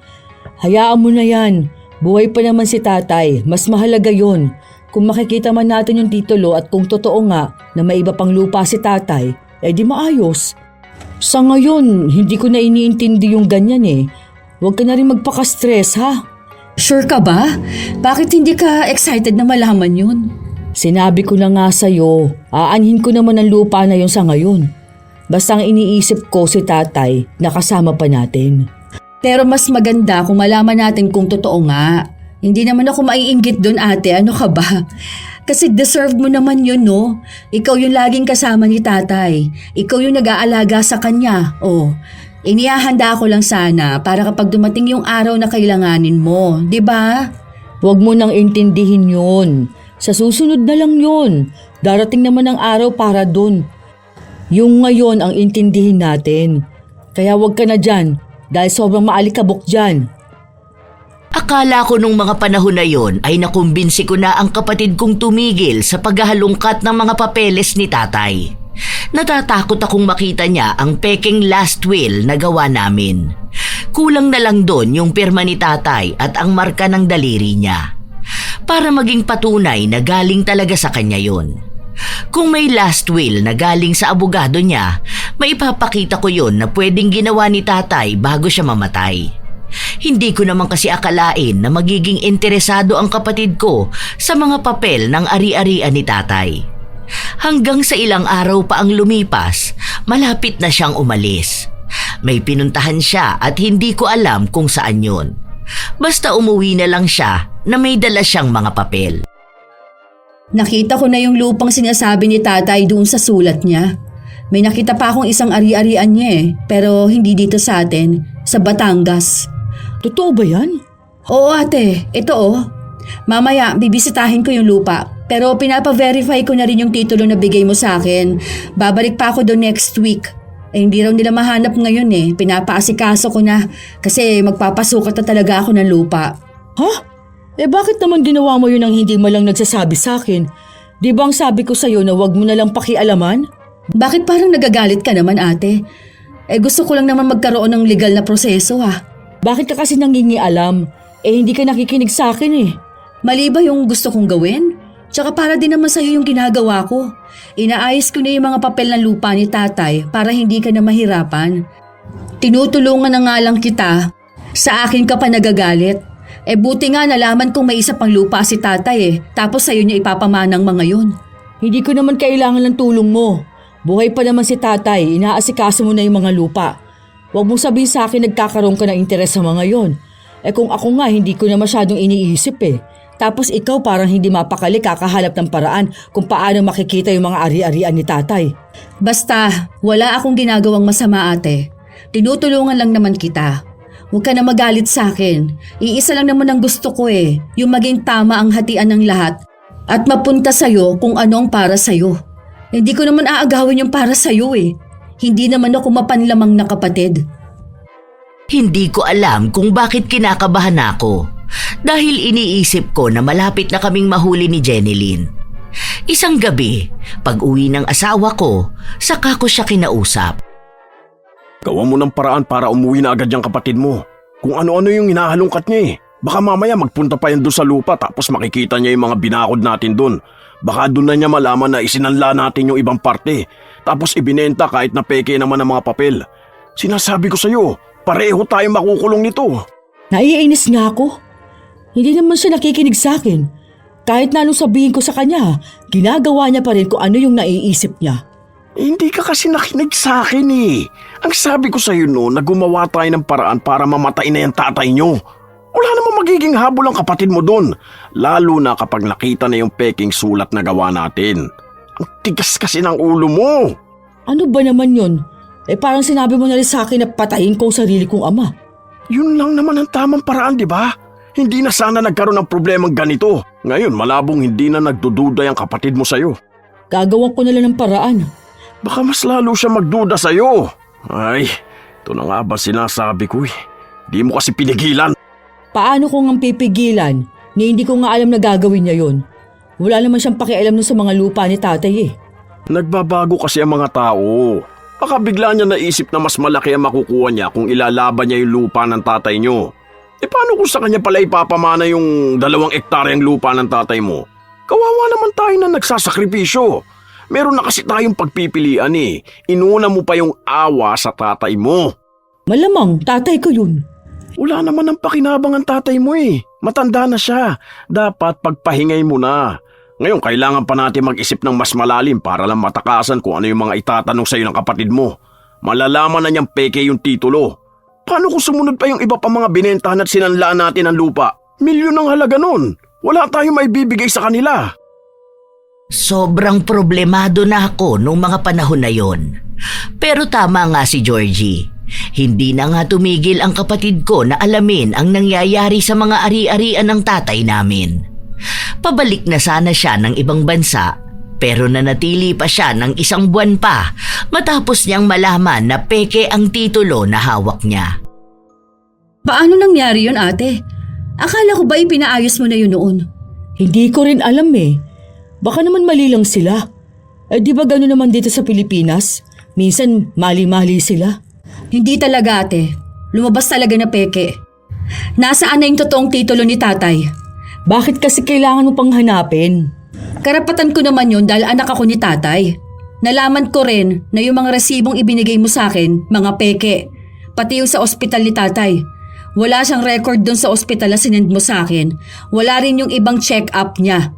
Hayaan mo na yan. Buhay pa naman si tatay. Mas mahalaga yon. Kung makikita man natin yung titulo at kung totoo nga na may iba pang lupa si tatay, eh di maayos. Sa ngayon, hindi ko na iniintindi yung ganyan eh. Huwag ka na rin magpaka-stress ha. Sure ka ba? Bakit hindi ka excited na malaman yun? Sinabi ko na nga sa'yo, aanhin ko naman ang lupa na yun sa ngayon. Basta ang iniisip ko si tatay, nakasama pa natin. Pero mas maganda kung malaman natin kung totoo nga. Hindi naman ako maiinggit doon ate, ano ka ba? Kasi deserve mo naman yun, no? Ikaw yung laging kasama ni tatay. Ikaw yung nag-aalaga sa kanya. Oh, inihahanda ko lang sana para kapag dumating yung araw na kailanganin mo, di ba? Huwag mo nang intindihin yun. Sa susunod na lang yun. Darating naman ang araw para dun. Yung ngayon ang intindihin natin. Kaya huwag ka na dyan dahil sobrang maalikabok dyan. Akala ko nung mga panahon na yon ay nakumbinsi ko na ang kapatid kong tumigil sa paghahalungkat ng mga papeles ni tatay. Natatakot akong makita niya ang peking last will na gawa namin. Kulang na lang doon yung pirma ni tatay at ang marka ng daliri niya. Para maging patunay na galing talaga sa kanya yon. Kung may last will na galing sa abogado niya, maipapakita ko yon na pwedeng ginawa ni tatay bago siya mamatay. Hindi ko naman kasi akalain na magiging interesado ang kapatid ko sa mga papel ng ari-arian ni tatay. Hanggang sa ilang araw pa ang lumipas, malapit na siyang umalis. May pinuntahan siya at hindi ko alam kung saan yun. Basta umuwi na lang siya na may dala siyang mga papel. Nakita ko na yung lupang sinasabi ni tatay doon sa sulat niya. May nakita pa akong isang ari-arian niya pero hindi dito sa atin, sa Batangas. Totoo ba yan? Oo ate, ito oh. Mamaya bibisitahin ko yung lupa pero pinapa-verify ko na rin yung titulo na bigay mo sa akin. Babalik pa ako doon next week. Hindi raw nila mahanap ngayon pinapaasikaso ko na kasi magpapasukat na talaga ako ng lupa. Ha? Bakit naman ginawa mo yun nang hindi mo lang nagsasabi sa akin? Di ba ang sabi ko sa'yo na wag mo na lang pakialaman? Bakit parang nagagalit ka naman ate? Gusto ko lang naman magkaroon ng legal na proseso Bakit ka kasi nangingialam? Hindi ka nakikinig sa akin Mali ba yung gusto kong gawin? Tsaka para din naman sa'yo yung ginagawa ko. Inaayos ko na yung mga papel ng lupa ni tatay para hindi ka na mahirapan. Tinutulungan na nga lang kita. Sa akin ka pa nagagalit. Buti nga nalaman kong may isa pang lupa si tatay tapos sa'yo niya ipapamanang mga yun. Hindi ko naman kailangan ng tulong mo. Buhay pa naman si tatay, inaasikaso mo na yung mga lupa. Huwag mong sabihin sa akin nagkakaroon ka ng interes sa mga yon. Kung ako nga hindi ko na masyadong iniisip Tapos ikaw parang hindi mapakali kakahanap ng paraan kung paano makikita yung mga ari-arian ni tatay. Basta, wala akong ginagawang masama ate. Tinutulungan lang naman kita. Huwag ka na magalit sa akin. Iisa lang naman ang gusto ko yung maging tama ang hatian ng lahat at mapunta sa'yo kung ano ang para sa'yo. Hindi ko naman aagawin yung para sa'yo Hindi naman ako mapanlamang na kapatid. Hindi ko alam kung bakit kinakabahan ako dahil iniisip ko na malapit na kaming mahuli ni Jenilyn. Isang gabi, pag-uwi ng asawa ko, saka ko siya kinausap. Gawa mo ng paraan para umuwi na agad yung kapatid mo. Kung ano-ano yung hinahalungkat niya Baka mamaya magpunta pa yan doon sa lupa tapos makikita niya yung mga binakod natin doon. Baka doon na niya malaman na isinanla natin yung ibang parte. Tapos ibinenta kahit na peke naman ang mga papel. Sinasabi ko sa'yo, pareho tayo makukulong nito. Naiinis nga ako. Hindi naman siya nakikinig sa akin. Kahit na anong sabihin ko sa kanya, ginagawa niya pa rin kung ano yung naiisip niya. Hindi ka kasi nakinig sa akin Ang sabi ko sa'yo na gumawa tayo ng paraan para mamatay na yung tatay niyo. Wala namang magiging habol ang kapatid mo doon. Lalo na kapag nakita na yung peking sulat na gawa natin. Ang tigas kasi ng ulo mo. Ano ba naman yun? Parang sinabi mo na rin sa akin na patayin ko ang sarili kong ama. Yun lang naman ang tamang paraan, di ba? Hindi na sana nagkaroon ng problemang ganito. Ngayon, malabong hindi na nagdududa ang kapatid mo sa'yo. Gagawan ko na lang ng paraan. Baka mas lalo siya magduda sa'yo. Ay, ito na nga ba sinasabi ko eh. Di mo kasi pinigilan. Paano ko ngang pipigilan ni hindi ko nga alam na gagawin niya yon? Wala naman siyang pakialam nun sa mga lupa ni tatay eh. Nagbabago kasi ang mga tao. Baka bigla niya naisip na mas malaki ang makukuha niya kung ilalaban niya yung lupa ng tatay niyo. E paano kung sa kanya pala ipapamana yung 2 ektaryang lupa ng tatay mo? Kawawa naman tayo na nagsasakripisyo. Meron na kasi tayong pagpipilian eh. Inuna mo pa yung awa sa tatay mo. Malamang tatay ko yun. Wala naman ang pakinabang ang tatay mo eh. Matanda na siya. Dapat pagpahingay mo na. Ngayon, kailangan pa natin mag-isip ng mas malalim para lang matakasan kung ano yung mga itatanong sa'yo ng kapatid mo. Malalaman na niyang peke yung titulo. Paano kung sumunod pa yung iba pa mga binentahan at sinanlaan natin ang lupa? Milyon ang halaga nun. Wala tayong maibibigay sa kanila. Sobrang problemado na ako nung mga panahon na yon. Pero tama nga si Georgie. Hindi na nga tumigil ang kapatid ko na alamin ang nangyayari sa mga ari-arian ng tatay namin. Pabalik na sana siya ng ibang bansa, pero nanatili pa siya ng 1 buwan pa matapos niyang malaman na peke ang titulo na hawak niya. Paano nangyari yun, ate? Akala ko ba ipinaayos mo na yun noon? Hindi ko rin alam eh. Baka naman mali lang sila. Eh di ba gano'n naman dito sa Pilipinas? Minsan mali-mali sila. Hindi talaga, ate. Lumabas talaga na peke. Nasaan na yung totoong titulo ni tatay? Bakit kasi kailangan mo pang hanapin? Karapatan ko naman yun dahil anak ako ni tatay. Nalaman ko rin na yung mga resibong ibinigay mo sa akin, mga peke. Pati yung sa ospital ni tatay. Wala siyang record dun sa ospital na sinend mo sa akin. Wala rin yung ibang check-up niya.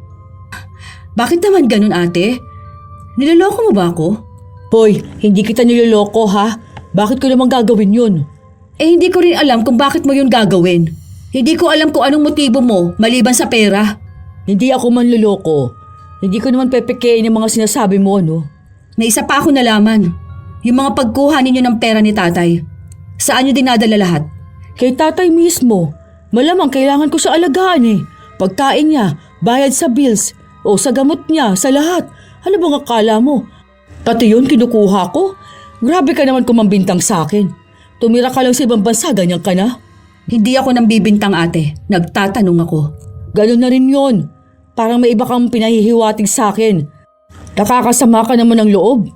Bakit naman ganun, ate? Niloloko mo ba ako? Hoy, hindi kita niloloko ha? Bakit ko naman gagawin yun? Eh hindi ko rin alam kung bakit mo yun gagawin. Hindi ko alam kung anong motibo mo maliban sa pera. Hindi ako manloloko. Hindi ko naman pepekein yung mga sinasabi mo, ano? May isa pa ako nalaman. Yung mga pagkuha ninyo ng pera ni tatay. Saan nyo dinadala lahat? Kay tatay mismo. Malamang kailangan ko siya alagaan eh. Pagkain niya, bayad sa bills, o sa gamot niya, sa lahat. Ano bang akala mo? Pati yun kinukuha ko? Grabe ka naman kumambintang sa akin. Tumira ka lang sa ibang bansa, ganyan ka na? Hindi ako nang bibintang, ate. Nagtatanong ako. Ganon na rin yun. Parang may iba kang pinahihiwatig sa akin. Nakakasama ka naman ng loob.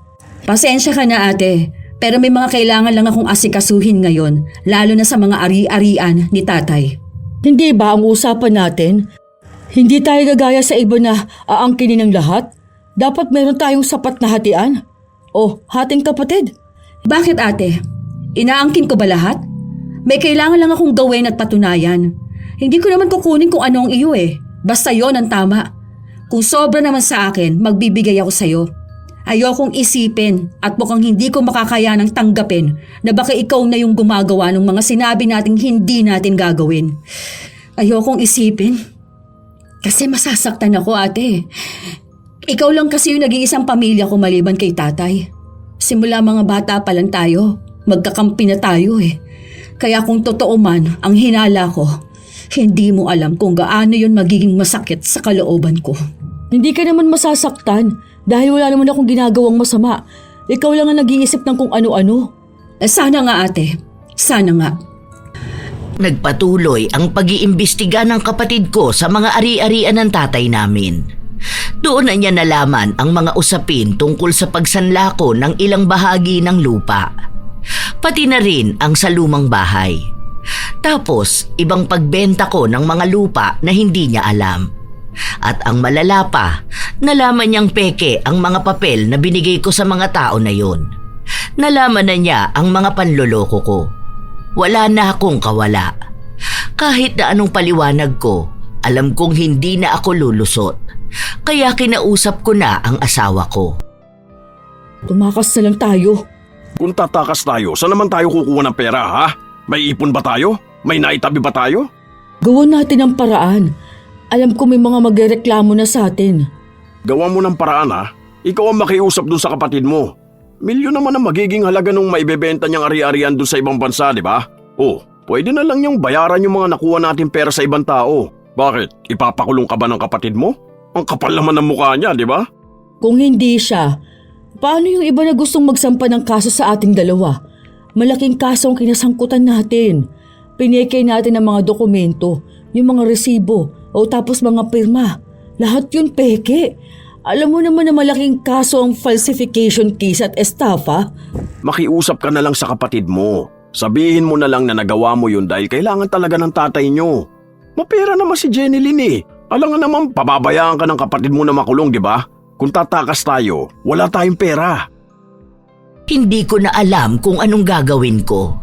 Pasensya ka na, ate. Pero may mga kailangan lang akong asikasuhin ngayon, lalo na sa mga ari-arian ni tatay. Hindi ba ang usapan natin? Hindi tayo gagaya sa iba na aangkinin ng lahat? Dapat meron tayong sapat na hatian? O, hating kapatid? Bakit, ate? Inaangkin ko ba lahat? May kailangan lang akong gawin at patunayan. Hindi ko naman kukunin kung ano ang iyo eh. Basta yon ang tama. Kung sobra naman sa akin, magbibigay ako sa'yo. Ayokong isipin at mukhang hindi ko makakayanang tanggapin na baka ikaw na yung gumagawa ng mga sinabi nating hindi natin gagawin. Ayokong isipin. Kasi masasaktan ako, ate. Ikaw lang kasi yung nag-iisang pamilya ko maliban kay tatay. Simula mga bata pa lang tayo, magkakampi na tayo eh. Kaya kung totoo man ang hinala ko, hindi mo alam kung gaano yun magiging masakit sa kalooban ko. Hindi ka naman masasaktan dahil wala naman akong ginagawang masama. Ikaw lang ang nag-iisip ng kung ano-ano. Sana nga, ate. Sana nga. Nagpatuloy ang pag-iimbestiga ng kapatid ko sa mga ari-arian ng tatay namin. Doon na niya nalaman ang mga usapin tungkol sa pagsanlako ng ilang bahagi ng lupa. Pati na rin ang sa lumang bahay. Tapos, ibang pagbenta ko ng mga lupa na hindi niya alam. At ang malala pa, nalaman niyang peke ang mga papel na binigay ko sa mga tao na yon. Nalaman na niya ang mga panloloko ko. Wala na akong kawala. Kahit na anong paliwanag ko, alam kong hindi na ako lulusot. Kaya kinausap ko na ang asawa ko. Tumakas na lang tayo. Kung tatakas tayo, saan naman tayo kukuha ng pera, ha? May ipon ba tayo? May naitabi ba tayo? Gawin natin ang paraan. Alam ko may mga magreklamo na sa atin. Gawa mo ng paraan, ha? Ikaw ang makiusap dun sa kapatid mo. Milyon naman ang magiging halaga nung maibebenta niyang ari-arian dun sa ibang bansa, di ba? Oh, pwede na lang niyang bayaran yung mga nakuha natin pera sa ibang tao. Bakit? Ipapakulong ka ba ng kapatid mo? Ang kapal naman ng mukha niya, di ba? Kung hindi siya, paano yung iba na gustong magsampa ng kaso sa ating dalawa? Malaking kaso ang kinasangkutan natin. Pinekay natin ang mga dokumento, yung mga resibo, o tapos mga pirma. Lahat yun peke. Alam mo naman na malaking kaso ang falsification case at estafa. Makiusap ka na lang sa kapatid mo. Sabihin mo na lang na nagawa mo yun dahil kailangan talaga ng tatay nyo. Mapera naman si Jenilyn eh. Alam nga naman, pababayaan ka ng kapatid mo na makulong, di ba? Kung tatakas tayo, wala tayong pera. Hindi ko na alam kung anong gagawin ko.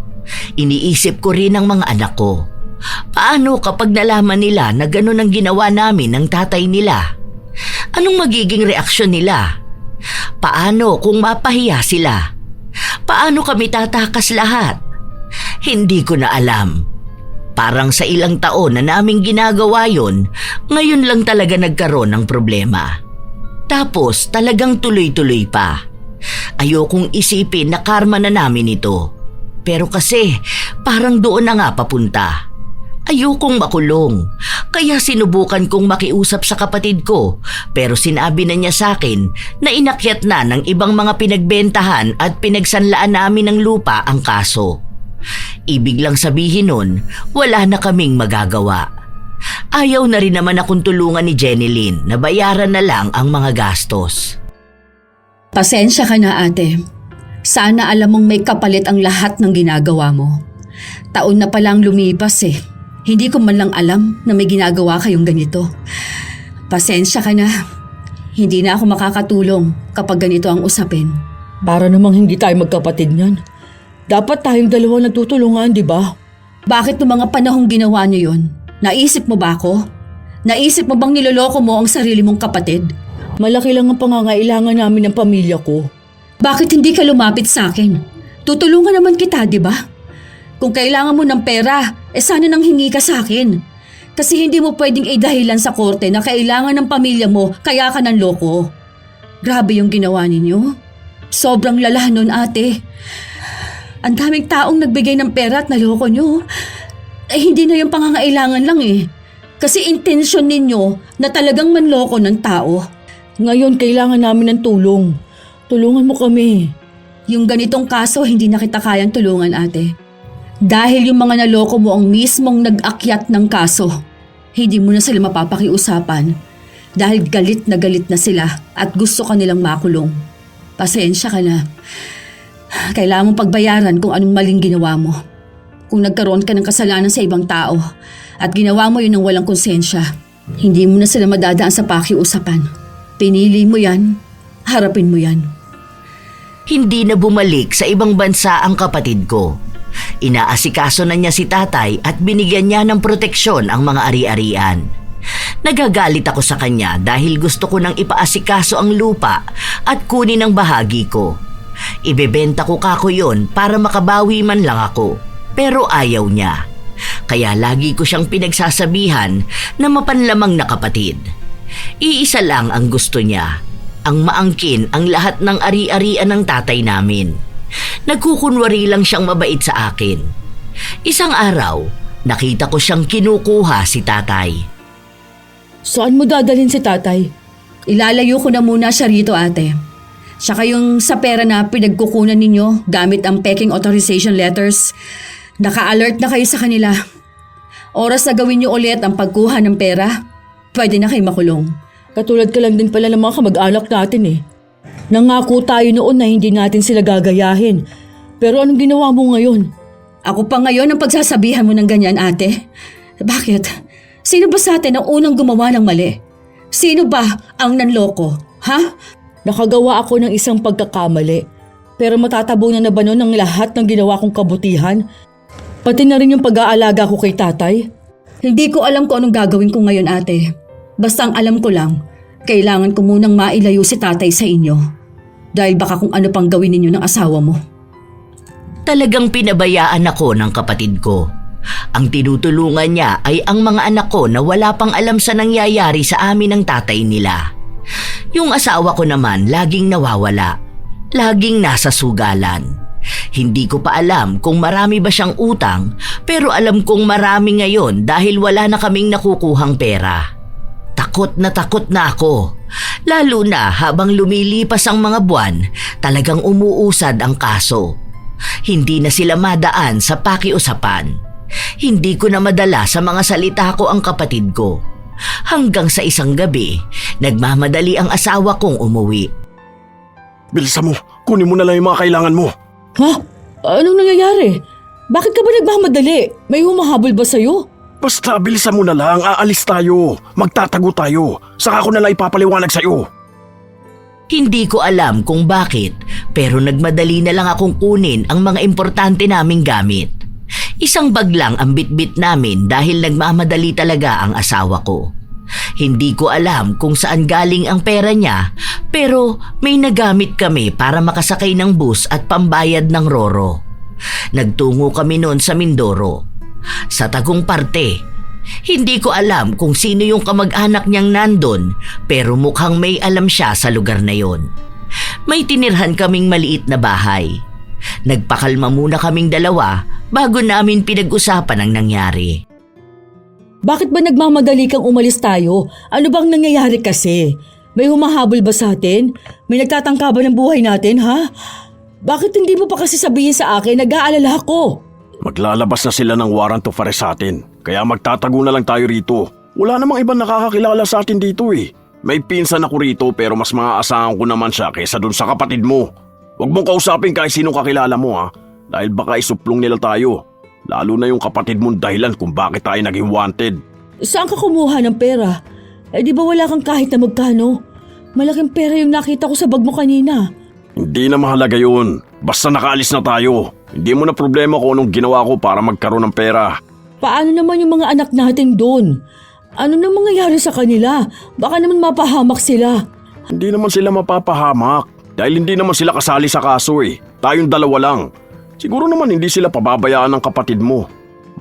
Iniisip ko rin ang mga anak ko. Paano kapag nalaman nila na gano'n ang ginawa namin ng tatay nila? Anong magiging reaksyon nila? Paano kung mapahiya sila? Paano kami tatakas lahat? Hindi ko na alam. Parang sa ilang taon na naming ginagawa yon, ngayon lang talaga nagkaroon ng problema. Tapos talagang tuloy-tuloy pa. Ayokong isipin na karma na namin ito. Pero kasi parang doon na nga papunta. Ayokong makulong. Kaya sinubukan kong makiusap sa kapatid ko, pero sinabi na niya sa akin na inakyat na ng ibang mga pinagbentahan at pinagsanlaan namin ng lupa ang kaso. Ibig lang sabihin nun, wala na kaming magagawa. Ayaw na rin naman akong tulungan ni Jenilyn na bayaran na lang ang mga gastos. Pasensya ka na, ate. Sana alam mong may kapalit ang lahat ng ginagawa mo. Taon na palang lumipas eh. Hindi ko man lang alam na may ginagawa kayong ganito. Pasensya ka na. Hindi na ako makakatulong kapag ganito ang usapin. Para namang hindi tayo magkapatid niyan. Dapat tayong dalawa nagtutulungan, di ba? Bakit noong mga panahong ginawa niyo yon? Naisip mo ba ako? Naisip mo bang niloloko mo ang sarili mong kapatid? Malaki lang ang pangangailangan namin ng pamilya ko. Bakit hindi ka lumapit sa akin? Tutulungan naman kita, di ba? Kung kailangan mo ng pera, sana nang hingi ka sa akin. Kasi hindi mo pwedeng idahilan sa korte na kailangan ng pamilya mo kaya ka ng loko. Grabe yung ginawa ninyo. Sobrang lala nun, ate. Ang daming taong nagbigay ng pera at naloko nyo. Hindi na yung pangangailangan lang eh. Kasi intensyon ninyo na talagang manloko ng tao. Ngayon kailangan namin ng tulong. Tulungan mo kami. Yung ganitong kaso hindi na kita kayang tulungan, ate. Dahil yung mga naloko mo ang mismong nag-akyat ng kaso. Hindi mo na sila mapapakiusapan. Dahil galit na sila at gusto ka nilang makulong. Pasensya ka na. Kailangan mong pagbayaran kung anong maling ginawa mo. Kung nagkaroon ka ng kasalanan sa ibang tao at ginawa mo yun ng walang konsensya, hindi mo na sila madadaan sa pakiusapan. Pinili mo yan, harapin mo yan. Hindi na bumalik sa ibang bansa ang kapatid ko. Inaasikaso na niya si tatay at binigyan niya ng proteksyon ang mga ari-arian. Nagagalit ako sa kanya dahil gusto ko nang ipaasikaso ang lupa at kunin ang bahagi ko. Ibebenta ko kako yon para makabawi man lang ako, pero ayaw niya. Kaya lagi ko siyang pinagsasabihan na mapanlamang na kapatid. Iisa lang ang gusto niya, ang maangkin ang lahat ng ari-arian ng tatay namin. Nagkukunwari lang siyang mabait sa akin. Isang araw, nakita ko siyang kinukuha si tatay. Saan mo dadalhin si tatay? Ilalayo ko na muna siya rito, ate. Saka yung sa pera na pinagkukunan ninyo gamit ang peking authorization letters, naka-alert na kayo sa kanila. Oras na gawin niyo ulit ang pagkuha ng pera, pwede na kayo makulong. Katulad ka lang din pala ng mga kamag-anak natin eh. Nangako tayo noon na hindi natin sila gagayahin. Pero anong ginawa mo ngayon? Ako pa ngayon ang pagsasabihan mo ng ganyan, ate. Bakit? Sino ba sa atin ang unang gumawa ng mali? Sino ba ang nanloko? Ha? Nakagawa ako ng isang pagkakamali. Pero matatabunan na ba noon ang lahat ng ginawa kong kabutihan? Pati na rin yung pag-aalaga ko kay tatay? Hindi ko alam kung anong gagawin ko ngayon, ate. Basta ang alam ko lang, kailangan ko munang mailayo si tatay sa inyo. Dahil baka kung ano pang gawin ninyo ng asawa mo. Talagang pinabayaan ako ng kapatid ko. Ang tinutulungan niya ay ang mga anak ko na wala pang alam sa nangyayari sa amin ng tatay nila. Yung asawa ko naman laging nawawala. Laging nasa sugalan. Hindi ko pa alam kung marami ba siyang utang, pero alam kong marami ngayon dahil wala na kaming nakukuhang pera. Takot na ako. Lalo na habang lumilipas ang mga buwan, talagang umuusad ang kaso. Hindi na sila madaan sa pakiusapan. Hindi ko na madala sa mga salita ko ang kapatid ko. Hanggang sa isang gabi, nagmamadali ang asawa kong umuwi. Bilisan mo, kunin mo na lang yung mga kailangan mo. Ha? Anong nangyayari? Bakit ka ba nagmamadali? May humahabol ba sa'yo? Basta bilisan mo na lang, aalis tayo. Magtatago tayo. Saka ko na lang ipapaliwanag sa'yo. Hindi ko alam kung bakit, pero nagmadali na lang akong kunin ang mga importante naming gamit. Isang bag lang ang bitbit namin dahil nagmamadali talaga ang asawa ko. Hindi ko alam kung saan galing ang pera niya, pero may nagamit kami para makasakay ng bus at pambayad ng roro. Nagtungo kami noon sa Mindoro. Sa Tagum parte. Hindi ko alam kung sino yung kamag-anak niyang nandun, pero mukhang may alam siya sa lugar na yon. May tinirhan kaming maliit na bahay. Nagpakalma muna kaming dalawa bago namin pinag-usapan ang nangyari. Bakit ba nagmamadali kang umalis tayo? Ano bang nangyayari kasi? May humahabol ba sa atin? May nagtatangka ba ng buhay natin, ha? Bakit hindi mo pa kasi sabihin sa akin? Nag-aalala ako. Maglalabas na sila ng warrant of arrest sa atin. Kaya magtatago na lang tayo rito. Wala namang ibang nakakakilala sa atin dito eh. May pinsan ako rito pero mas maaasahan ko naman siya kaysa dun sa kapatid mo. Huwag mong kausapin kahit sinong kakilala mo ha. Dahil baka isuplong nila tayo. Lalo na yung kapatid mong dahilan kung bakit tayo naging wanted. Saan ka kumuha ng pera? Di ba wala kang kahit na magkano? Malaking pera yung nakita ko sa bag mo kanina. Hindi na mahalaga yun. Basta nakaalis na tayo. Hindi mo na problema kung anong ginawa ko para magkaroon ng pera. Paano naman yung mga anak natin doon? Ano na mangyayari sa kanila? Baka naman mapahamak sila. Hindi naman sila mapapahamak. Dahil hindi naman sila kasali sa kaso eh. Tayong dalawa lang. Siguro naman hindi sila pababayaan ng kapatid mo.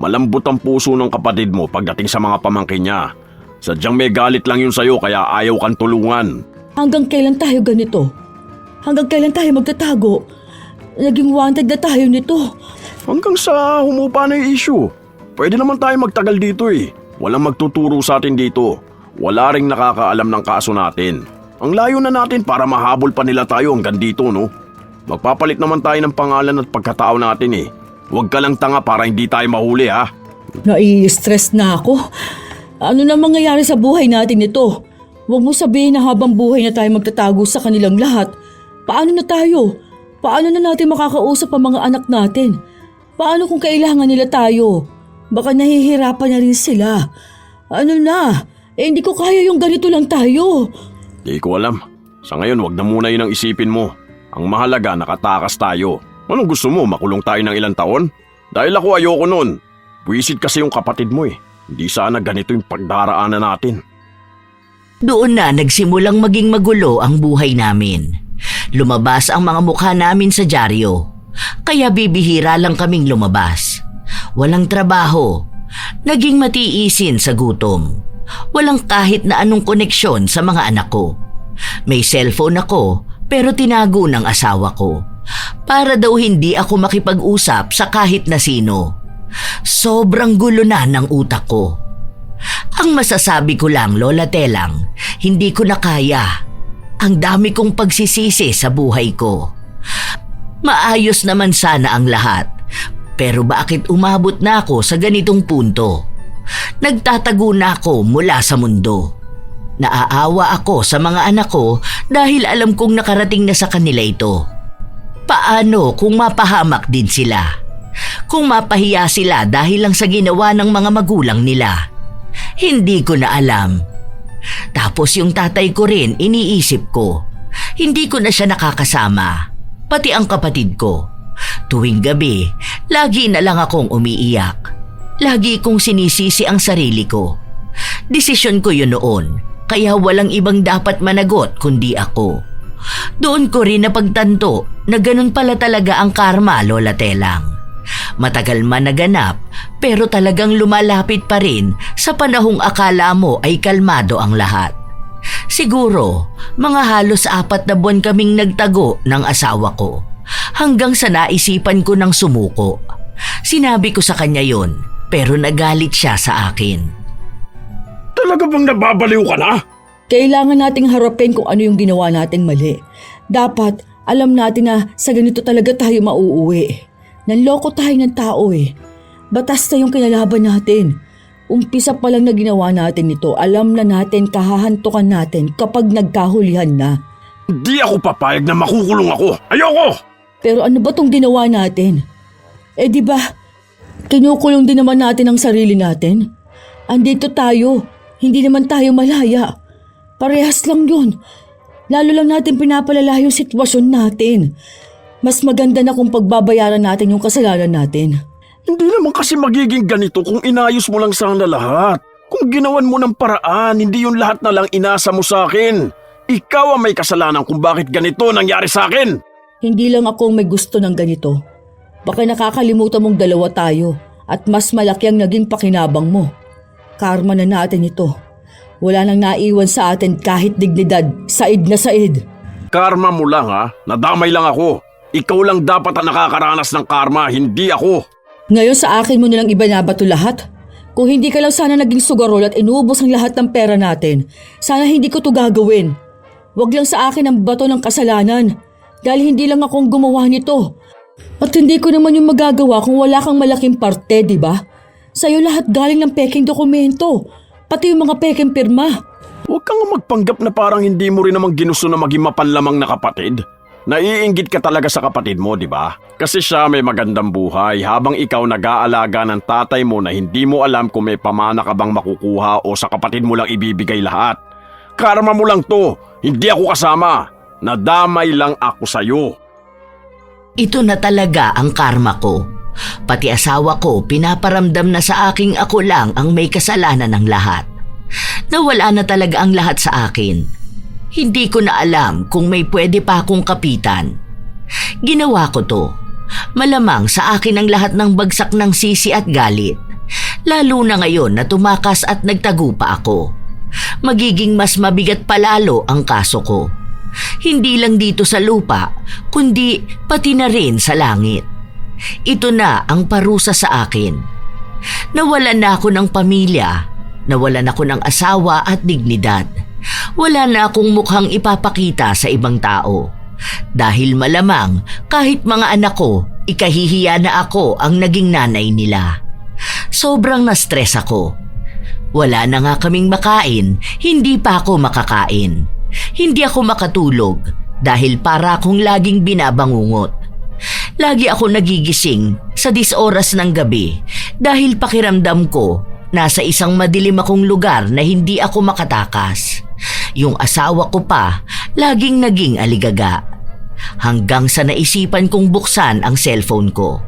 Malambot ang puso ng kapatid mo pagdating sa mga pamangkin niya. Sadyang may galit lang yun sa'yo kaya ayaw kang tulungan. Hanggang kailan tayo ganito? Hanggang kailan tayo magtatago? Naging wanted na tayo nito. Hanggang sa humupa na yung issue. Pwede naman tayo magtagal dito eh. Walang magtuturo sa atin dito. Wala ring nakakaalam ng kaso natin. Ang layo na natin para mahabol pa nila tayo hanggang dito, no? Magpapalit naman tayo ng pangalan at pagkatao natin eh. Huwag ka lang tanga para hindi tayo mahuli ha. Nai-stress na ako. Ano na mangyayari sa buhay natin ito? Huwag mo sabihin na habang buhay na tayo magtatago sa kanilang lahat. Paano na tayo? Paano na natin makakausap ang mga anak natin? Paano kung kailangan nila tayo? Baka nahihirapan na rin sila. Ano na? Hindi ko kaya yung ganito lang tayo. Di ko alam. Sa ngayon, wag na muna yun ang isipin mo. Ang mahalaga, nakatakas tayo. Anong gusto mo, makulong tayo ng ilang taon? Dahil ako ayoko nun. Buwisit kasi yung kapatid mo eh. Hindi sana ganito yung pagdaraanan natin. Doon na nagsimulang maging magulo ang buhay namin. Lumabas ang mga mukha namin sa dyaryo. Kaya bibihira lang kaming lumabas. Walang trabaho. Naging matiisin sa gutom. Walang kahit na anong koneksyon sa mga anak ko. May cellphone ako pero tinago ng asawa ko. Para daw hindi ako makipag-usap sa kahit na sino. Sobrang gulo na ng utak ko. Ang masasabi ko lang, Lola Telang, hindi ko na kaya. Ang dami kong pagsisisi sa buhay ko. Maayos naman sana ang lahat. Pero bakit umabot na ako sa ganitong punto? Nagtatago na ako mula sa mundo. Naaawa ako sa mga anak ko dahil alam kong nakarating na sa kanila ito. Paano kung mapahamak din sila? Kung mapahiya sila dahil lang sa ginawa ng mga magulang nila? Hindi ko na alam. Tapos yung tatay ko rin iniisip ko. Hindi ko na siya nakakasama. Pati ang kapatid ko. Tuwing gabi, lagi na lang akong umiiyak. Lagi kong sinisisi ang sarili ko. Desisyon ko yun noon, kaya walang ibang dapat managot kundi ako. Doon ko rin napagtanto na ganun pala talaga ang karma, Lola Telang. Matagal man naganap, pero talagang lumalapit pa rin sa panahong akala mo ay kalmado ang lahat. Siguro, mga halos 4 na buwan kaming nagtago ng asawa ko, hanggang sa naisipan ko ng sumuko. Sinabi ko sa kanya yon, pero nagalit siya sa akin. Talaga bang nababaliw ka na? Kailangan nating harapin kung ano yung ginawa nating mali. Dapat alam natin na sa ganito talaga tayo mauuwi. Nanloko tayo ng tao eh. Batas na yung kinalaban natin. Umpisa pa lang na ginawa natin ito, alam na natin kahahantukan natin kapag nagkahulihan na. Hindi ako papayag na makukulong ako. Ayoko! Pero ano ba tong ginawa natin? Eh di ba, kinukulong din naman natin ang sarili natin. Andito tayo, hindi naman tayo malaya. Parehas lang yun. Lalo lang natin pinapalala yung sitwasyon natin. Mas maganda na kung pagbabayaran natin yung kasalanan natin. Hindi naman kasi magiging ganito kung inayos mo lang sana lahat. Kung ginawan mo ng paraan, hindi yung lahat na lang inasa mo sa akin. Ikaw ang may kasalanan kung bakit ganito nangyari sa akin. Hindi lang ako may gusto ng ganito. Baka nakakalimutan mong dalawa tayo at mas malaki ang naging pakinabang mo. Karma na natin ito. Wala nang naiwan sa atin kahit dignidad, said na said. Karma mo lang ha, nadamay lang ako. Ikaw lang dapat ang nakakaranas ng karma, hindi ako. Ngayon sa akin mo nilang ibinabato lahat. Kung hindi ka lang sana naging sugarol at inubos ang lahat ng pera natin, sana hindi ko to gagawin. Huwag lang sa akin ang bato ng kasalanan dahil hindi lang akong gumawa nito. At hindi ko naman yung magagawa kung wala kang malaking parte, di ba? Sa'yo lahat galing ng peking dokumento, pati yung mga peking pirma. Huwag kang magpanggap na parang hindi mo rin naman ginusto na maging mapanlamang na kapatid. Naiinggit ka talaga sa kapatid mo, di ba? Kasi siya may magandang buhay habang ikaw nag-aalaga ng tatay mo na hindi mo alam kung may pamana ka bang makukuha o sa kapatid mo lang ibibigay lahat. Karma mo lang to, hindi ako kasama. Nadamay lang ako sa'yo. Ito na talaga ang karma ko. Pati asawa ko pinaparamdam na sa aking ako lang ang may kasalanan ng lahat. Nawala na talaga ang lahat sa akin. Hindi ko na alam kung may pwede pa akong kapitan. Ginawa ko to. Malamang sa akin ang lahat ng bagsak ng sisi at galit. Lalo na ngayon na tumakas at nagtago pa ako. Magiging mas mabigat palalo ang kaso ko. Hindi lang dito sa lupa, kundi pati na rin sa langit. Ito na ang parusa sa akin. Nawalan na ako ng pamilya, nawalan ako ng asawa at dignidad. Wala na akong mukhang ipapakita sa ibang tao. Dahil malamang kahit mga anak ko, ikahihiya na ako ang naging nanay nila. Sobrang na-stress ako. Wala na nga kaming makain, hindi pa ako makakain. Hindi ako makatulog dahil para akong laging binabangungot. Lagi ako nagigising sa 10 oras ng gabi dahil pakiramdam ko nasa isang madilim akong lugar na hindi ako makatakas. Yung asawa ko pa laging naging aligaga. Hanggang sa naisipan kong buksan ang cellphone ko.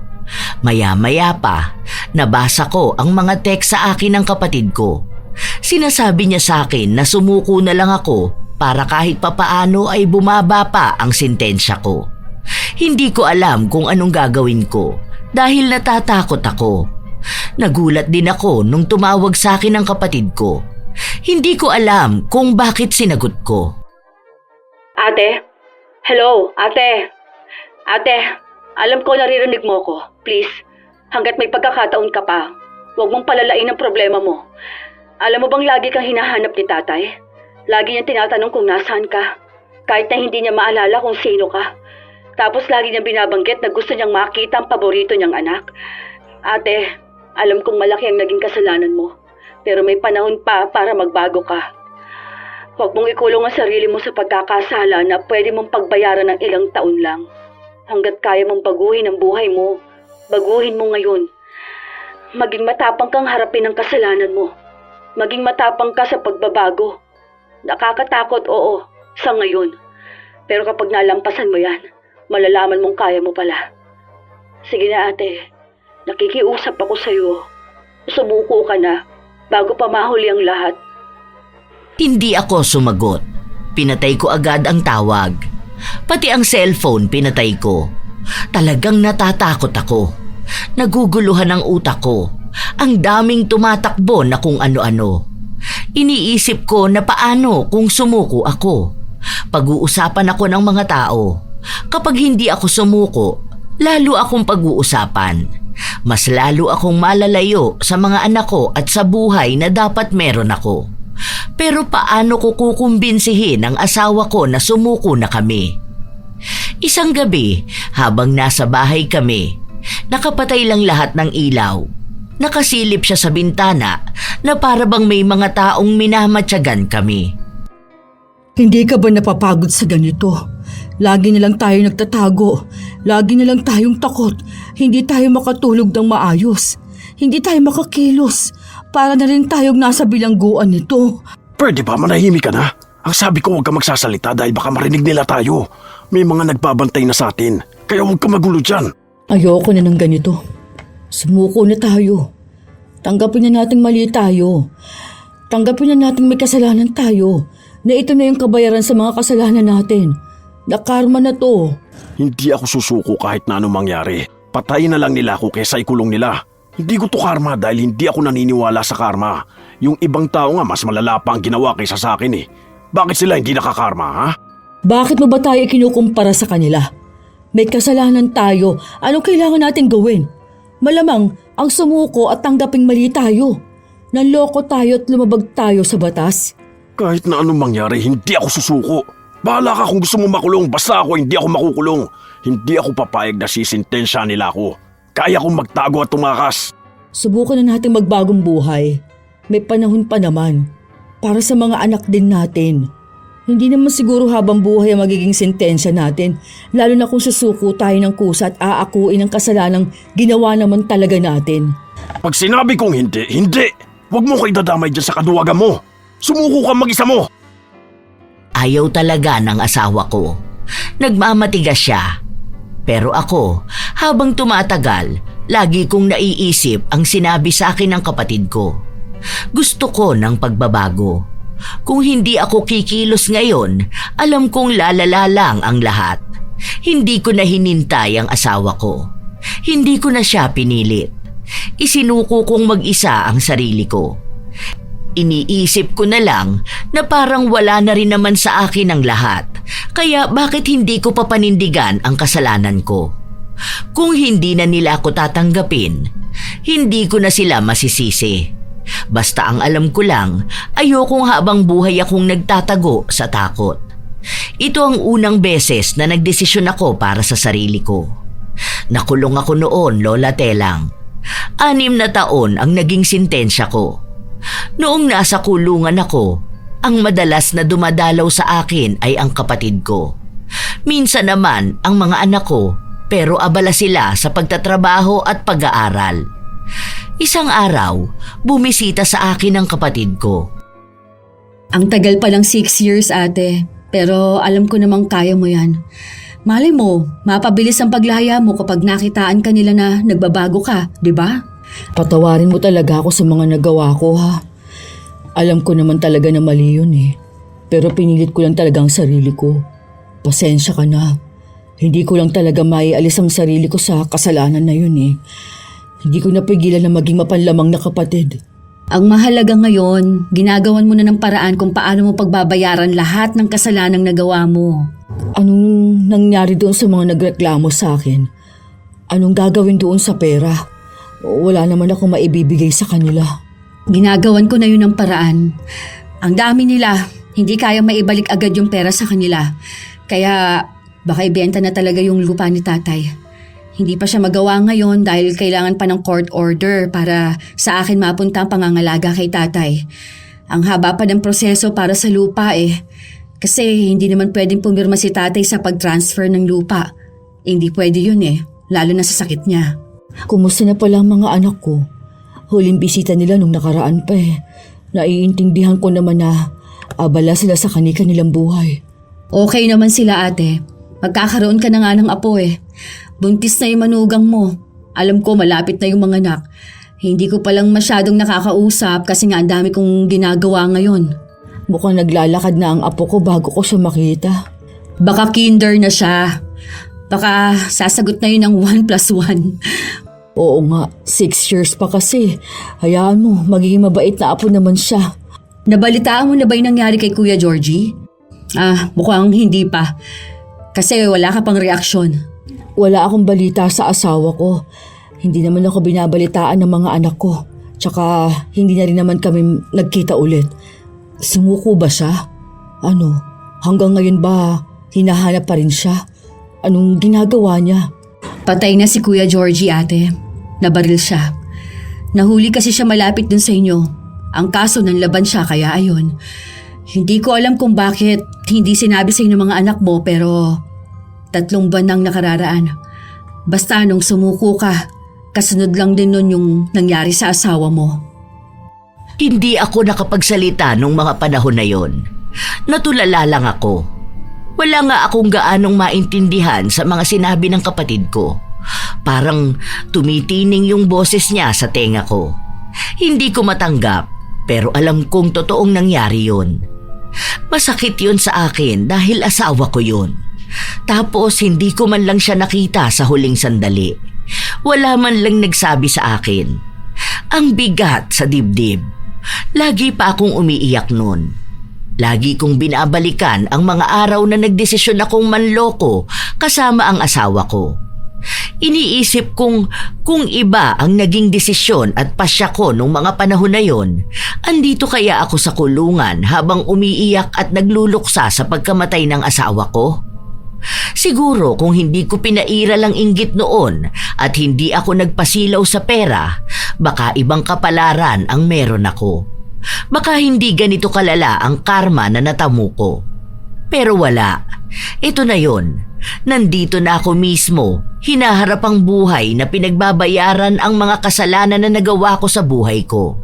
Maya-maya pa, nabasa ko ang mga text sa akin ng kapatid ko. Sinasabi niya sa akin na sumuko na lang ako para kahit papaano ay bumaba pa ang sentensya ko. Hindi ko alam kung anong gagawin ko dahil natatakot ako. Nagulat din ako nung tumawag sa akin ang kapatid ko. Hindi ko alam kung bakit sinagot ko. Ate? Hello, ate? Ate, alam ko naririnig mo ko. Please, hanggat may pagkakataon ka pa, huwag mong palalain ang problema mo. Alam mo bang lagi kang hinahanap ni tatay? Lagi niyang tinatanong kung nasaan ka. Kahit na hindi niya maalala kung sino ka. Tapos lagi niyang binabanggit na gusto niyang makita ang paborito niyang anak. Ate, alam kong malaki ang naging kasalanan mo. Pero may panahon pa para magbago ka. Huwag mong ikulong ang sarili mo sa pagkakasala na pwede mong pagbayaran ng ilang taon lang. Hanggat kaya mong baguhin ang buhay mo, baguhin mo ngayon. Maging matapang kang harapin ang kasalanan mo. Maging matapang ka sa pagbabago. Nakakatakot, oo, sa ngayon. Pero kapag nalampasan mo yan, malalaman mong kaya mo pala. Sige na ate, nakikiusap ako sa'yo. Sumuko ka na bago pa mahuli ang lahat. Hindi ako sumagot. Pinatay ko agad ang tawag. Pati ang cellphone pinatay ko. Talagang natatakot ako. Naguguluhan ang utak ko. Ang daming tumatakbo na kung ano-ano. Iniisip ko na paano kung sumuko ako. Pag-uusapan ako ng mga tao. Kapag hindi ako sumuko, lalo akong pag-uusapan. Mas lalo akong malalayo sa mga anak ko at sa buhay na dapat meron ako. Pero paano ko kukumbinsihin ang asawa ko na sumuko na kami? Isang gabi, habang nasa bahay kami, nakapatay lang lahat ng ilaw. Nakasilip siya sa bintana na para bang may mga taong minamatyagan kami. Hindi ka ba napapagod sa ganito? Lagi na lang tayo nagtatago. Lagi na lang tayong takot. Hindi tayo makatulog ng maayos. Hindi tayo makakilos. Para na rin tayong nasa bilangguan nito. Pwede ba manahimik ka na? Ang sabi ko huwag ka magsasalita dahil baka marinig nila tayo. May mga nagbabantay na sa atin. Kaya huwag ka magulo dyan. Ayoko na ng ganito. Sumuko na tayo. Tanggapin na nating mali tayo. Tanggapin na nating may kasalanan tayo. Na ito na yung kabayaran sa mga kasalanan natin. Na karma na to. Hindi ako susuko kahit na anong mangyari. Patayin na lang nila ako kesa ikulong nila. Hindi ko to karma dahil hindi ako naniniwala sa karma. Yung ibang tao nga mas malala pa ang ginawa kaysa sa akin eh. Bakit sila hindi nakakarma ha? Bakit mo ba tayo kinukumpara sa kanila? May kasalanan tayo. Anong kailangan natin gawin? Malamang ang sumuko at tanggaping mali tayo. Nanloko tayo at lumabag tayo sa batas. Kahit na anong mangyari, hindi ako susuko. Bahala ka kung gusto mo makulong, basta ako hindi ako makukulong. Hindi ako papayag na sisintensya nila ako. Kaya kong magtago at tumakas. Subukan na natin magbagong buhay. May panahon pa naman. Para sa mga anak din natin. Hindi naman siguro habang buhay ang magiging sentensya natin. Lalo na kung susuko tayo ng kusa at aakuin ang kasalanang ginawa naman talaga natin. Pag sinabi kong hindi, hindi. Huwag mo ko idadamay dyan sa kaduwagan mo. Sumuko ka mag-isa mo. Ayaw talaga ng asawa ko. Nagmamatigas siya. Pero ako, habang tumatagal, lagi kong naiisip ang sinabi sa akin ng kapatid ko. Gusto ko ng pagbabago. Kung hindi ako kikilos ngayon, alam kong lalala lang ang lahat. Hindi ko na hinintay ang asawa ko. Hindi ko na siya pinilit. Isinuko kong mag-isa ang sarili ko. Iniisip ko na lang na parang wala na rin naman sa akin ang lahat. Kaya bakit hindi ko papanindigan ang kasalanan ko? Kung hindi na nila ako tatanggapin, hindi ko na sila masisisi. Basta ang alam ko lang, ayokong habang buhay akong nagtatago sa takot. Ito ang unang beses na nagdesisyon ako para sa sarili ko. Nakulong ako noon, Lola Telang. 6 na taon ang naging sentensya ko. Noong nasa kulungan ako, ang madalas na dumadalaw sa akin ay ang kapatid ko. Minsan naman ang mga anak ko, pero abala sila sa pagtatrabaho at pag-aaral. Isang araw, bumisita sa akin ang kapatid ko. Ang tagal pa lang 6 years ate, pero alam ko namang kaya mo yan. Malay mo, mapabilis ang paglaya mo kapag nakitaan ka nila na nagbabago ka, di ba? Patawarin mo talaga ako sa mga nagawa ko ha. Alam ko naman talaga na mali yun eh. Pero pinilit ko lang talaga ang sarili ko. Pasensya ka na. Hindi ko lang talaga maialis ang sarili ko sa kasalanan na yun eh. Hindi ko napigilan na maging mapanlamang na kapatid. Ang mahalaga ngayon, ginagawan mo na ng paraan kung paano mo pagbabayaran lahat ng kasalanang nagawa mo. Anong nangyari doon sa mga nagreklamo sa akin? Anong gagawin doon sa pera? Wala naman akong maibibigay sa kanila. Ginagawan ko na yun ng paraan. Ang dami nila, hindi kaya maibalik agad yung pera sa kanila. Kaya baka ibenta na talaga yung lupa ni tatay. Hindi pa siya magawa ngayon dahil kailangan pa ng court order para sa akin mapunta ang pangangalaga kay tatay. Ang haba pa ng proseso para sa lupa eh. Kasi hindi naman pwedeng pumirma si tatay sa pag-transfer ng lupa. Hindi pwede yun eh, lalo na sa sakit niya. Kumusta na pala ang mga anak ko? Huling bisita nila nung nakaraan pa eh. Naiintindihan ko naman na abala sila sa kanilang buhay. Okay naman sila ate. Magkakaroon ka na nga ng apo eh. Buntis na yung manugang mo. Alam ko malapit na yung mga anak. Hindi ko palang masyadong nakakausap kasi nga ang dami kong ginagawa ngayon. Mukhang naglalakad na ang apo ko bago ko siya makita. Baka kinder na siya. Baka sasagot na yun ng 1+1. Oo nga, 6 years pa kasi. Hayaan mo, magiging mabait na apo naman siya. Nabalitaan mo na ba yung nangyari kay Kuya Georgie? Mukhang hindi pa. Kasi wala ka pang reaksyon. Wala akong balita sa asawa ko. Hindi naman ako binabalitaan ng mga anak ko. Tsaka hindi na rin naman kami nagkita ulit. Sumuko ba siya? Ano, hanggang ngayon ba hinahanap pa rin siya? Anong ginagawa niya? Patay na si Kuya Georgie, ate. Nabaril siya. Nahuli kasi siya malapit dun sa inyo. Ang kaso ng laban siya, kaya ayun. Hindi ko alam kung bakit hindi sinabi sa inyo mga anak mo, pero 3 buwan nang nakararaan. Basta nung sumuko ka, kasunod lang din nun yung nangyari sa asawa mo. Hindi ako nakapagsalita nung mga panahon na yon. Natulala lang ako. Wala nga akong gaanong maintindihan sa mga sinabi ng kapatid ko. Parang tumitining yung boses niya sa tenga ko. Hindi ko matanggap, pero alam kong totoong nangyari yun. Masakit yun sa akin dahil asawa ko yun. Tapos hindi ko man lang siya nakita sa huling sandali. Wala man lang nagsabi sa akin. Ang bigat sa dibdib. Lagi pa akong umiiyak nun. Lagi kong binabalikan ang mga araw na nagdesisyon akong manloko kasama ang asawa ko. Iniisip kong kung iba ang naging desisyon at pasya ko nung mga panahon na yon, andito kaya ako sa kulungan habang umiiyak at nagluluksa sa pagkamatay ng asawa ko? Siguro kung hindi ko pinairal ang inggit noon at hindi ako nagpasilaw sa pera, baka ibang kapalaran ang meron ako. Baka hindi ganito kalala ang karma na natamo ko. Pero wala. Ito na yon. Nandito na ako mismo, hinaharap ang buhay na pinagbabayaran ang mga kasalanan na nagawa ko sa buhay ko.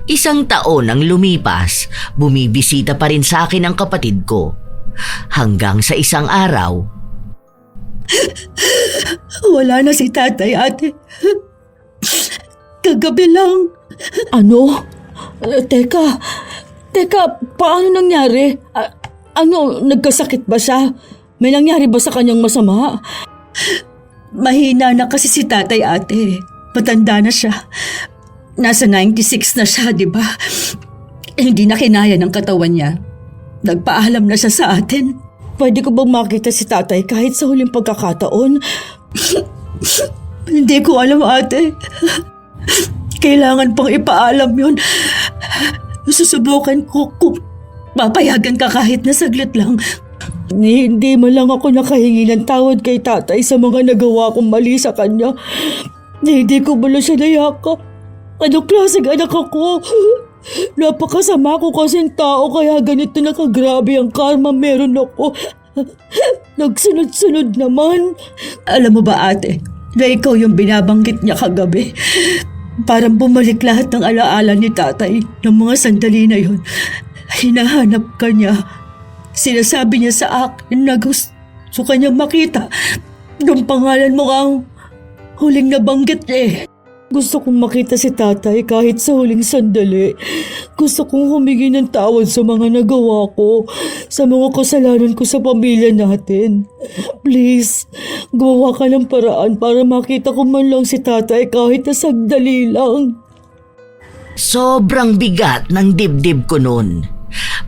1 taon ang lumipas, bumibisita pa rin sa akin ang kapatid ko. Hanggang sa isang araw, Wala na si tatay, ate. Kagabi lang. Ano? Teka, paano nangyari? Nagkasakit ba siya? May nangyari ba sa kanyang masama? Mahina na kasi si tatay, ate. Matanda na siya. Nasa 96 na siya, di ba? Hindi na kinaya ng katawan niya. Nagpaalam na siya sa atin. Pwede ko bang makita si tatay kahit sa huling pagkakataon? Hindi ko alam, ate. Kailangan pang ipaalam yun. Susubukan ko kung papayagan ka kahit na saglit lang. Hindi man lang ako nakahingi ng tawad kay tatay sa mga nagawa kong mali sa kanya. Hindi ko bala siya nayakap. Anong klaseng anak ako? Napakasama ko kasing tao kaya ganito na kagrabe ang karma meron ako. Nagsunod-sunod naman. Alam mo ba, ate, na ikaw yung binabanggit niya kagabi? Parang bumalik lahat ng alaala ni tatay ng mga sandali na yun. Hinahanap ka niya. Sinasabi niya sa akin na gusto ka niya makita. Yung pangalan mo ang huling nabanggit eh. Gusto kong makita si tatay kahit sa huling sandali. Gusto kong humingi ng tawad sa mga nagawa ko, sa mga kasalanan ko sa pamilya natin. Please, gumawa ka ng paraan para makita ko man lang si tatay kahit na sandali lang. sobrang bigat ng dibdib ko noon.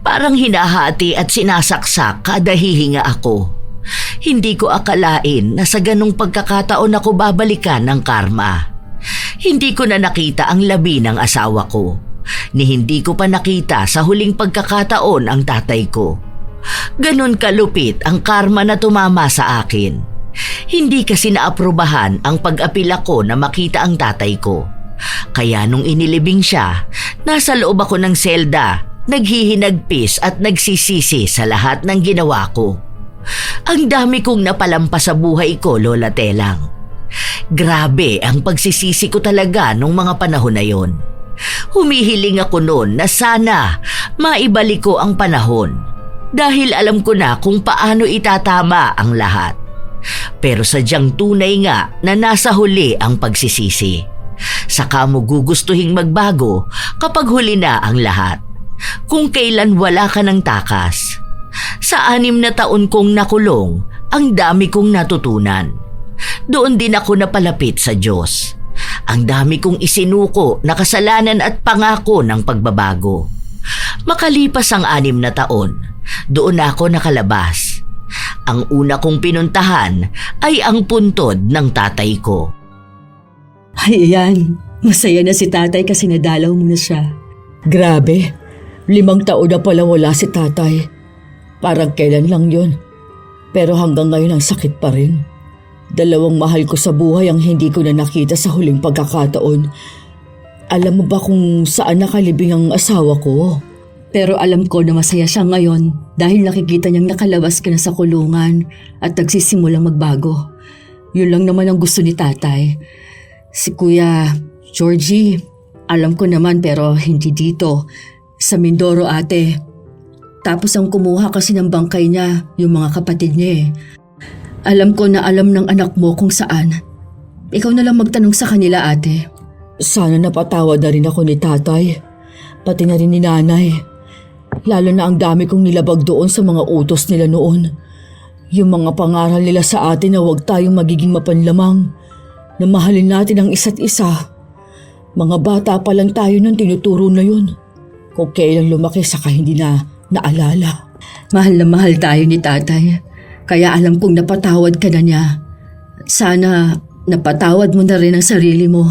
Parang hinahati at sinasaksak kada hihinga ako. Hindi ko akalain na sa ganung pagkakataon ako babalikan ng karma. Hindi ko na nakita ang labi ng asawa ko, ni hindi ko pa nakita sa huling pagkakataon ang tatay ko. Ganon kalupit ang karma na tumama sa akin. Hindi kasi naaprubahan ang pag-apila ko na makita ang tatay ko. Kaya nung inilibing siya, nasa loob ako ng selda, naghihinagpis at nagsisisi sa lahat ng ginawa ko. Ang dami kong napalampas sa buhay ko, Lola Telang. Grabe ang pagsisisi ko talaga nung mga panahon na yon. Humihiling ako noon na sana maibalik ko ang panahon dahil alam ko na kung paano itatama ang lahat. Pero sadyang tunay nga na nasa huli ang pagsisisi. Saka mo gugustuhing magbago kapag huli na ang lahat. Kung kailan wala ka ng takas. Sa 6 na taon kong nakulong, ang dami kong natutunan. Doon din ako napalapit sa Diyos. Ang dami kong isinuko na kasalanan at pangako ng pagbabago. Makalipas ang 6 na taon, doon ako nakalabas. Ang una kong pinuntahan ay ang puntod ng tatay ko. Ay, yan. Masaya na si tatay kasi nadalaw mo na siya. Grabe, 5 taon na pala wala si tatay. Parang kailan lang yun. Pero hanggang ngayon ang sakit pa rin. 2 mahal ko sa buhay ang hindi ko na nakita sa huling pagkakataon. Alam mo ba kung saan nakalibing ang asawa ko? Pero alam ko na masaya siya ngayon dahil nakikita niyang nakalabas ka na sa kulungan at nagsisimulang magbago. Yun lang naman ang gusto ni tatay. Si Kuya Georgie, alam ko naman pero hindi dito. Sa Mindoro, ate. Tapos ang kumuha kasi ng bangkay niya, yung mga kapatid niya eh. Alam ko na alam ng anak mo kung saan. Ikaw na lang magtanong sa kanila, ate. Sana napatawad na rin ako ni tatay. Pati na rin ni nanay. Lalo na ang dami kong nilabag doon sa mga utos nila noon. Yung mga pangaral nila sa atin na huwag tayong magiging mapanlamang. Na mahalin natin ang isa't isa. Mga bata pa lang tayo nang tinuturo na yun. Kung kailan lumaki saka hindi na naalala. Mahal na mahal tayo ni tatay. Kaya alam kong napatawad ka na niya. Sana napatawad mo na rin ang sarili mo.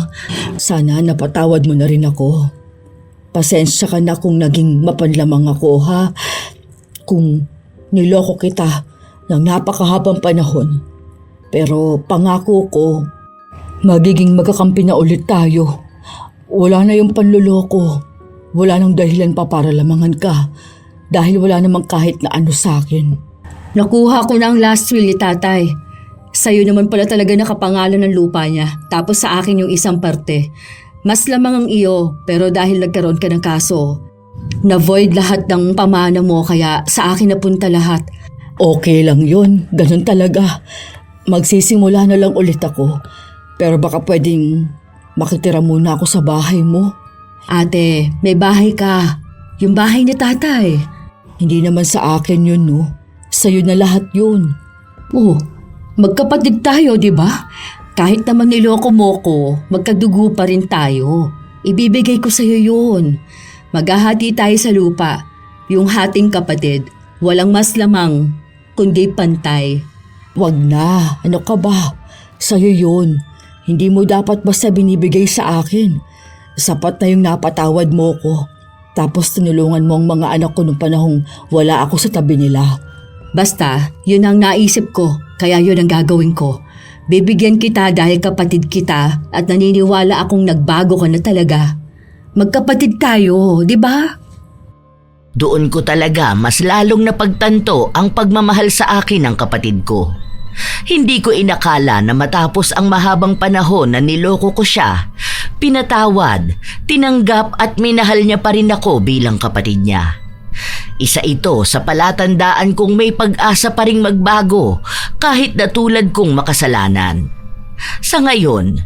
Sana napatawad mo na rin ako. Pasensya ka na kung naging mapanlamang ako, ha? Kung niloko kita ng napakahabang panahon. Pero pangako ko, magiging magkakampi na ulit tayo. Wala na yung panluloko. Wala nang dahilan pa para lamangan ka. Dahil wala namang kahit na ano sa akin. Nakuha ko na ang last will ni tatay. Sa'yo naman pala talaga nakapangalan ng lupa niya. Tapos sa akin yung isang parte. Mas lamang ang iyo, pero dahil nagkaroon ka ng kaso, na-void lahat ng pamana mo kaya sa akin napunta lahat. Okay lang yun, ganun talaga. Magsisimula na lang ulit ako. Pero baka pwedeng makitira muna ako sa bahay mo. Ate, may bahay ka. Yung bahay ni tatay. Hindi naman sa akin yun, no? Sa'yo na lahat yun. Oh, magkapatid tayo, di ba? Kahit naman niloko mo ko, magkadugo pa rin tayo. Ibibigay ko sa'yo yun. Maghahati tayo sa lupa. Yung hating kapatid, walang mas lamang, kundi pantay. Wag na, ano ka ba? Sa'yo yun. Hindi mo dapat basta binibigay sa akin. Sapat na yung napatawad mo ko. Tapos tinulungan mo ang mga anak ko nung panahong wala ako sa tabi nila. Basta, yun ang naisip ko, kaya yun ang gagawin ko. Bibigyan kita dahil kapatid kita at naniniwala akong nagbago ka na talaga. Magkapatid tayo, di ba? Doon ko talaga mas lalong napagtanto ang pagmamahal sa akin ng kapatid ko. Hindi ko inakala na matapos ang mahabang panahon na niloko ko siya, pinatawad, tinanggap at minahal niya pa rin ako bilang kapatid niya. Isa ito sa palatandaan kong may pag-asa pa ring magbago kahit na tulad kong makasalanan. Sa ngayon,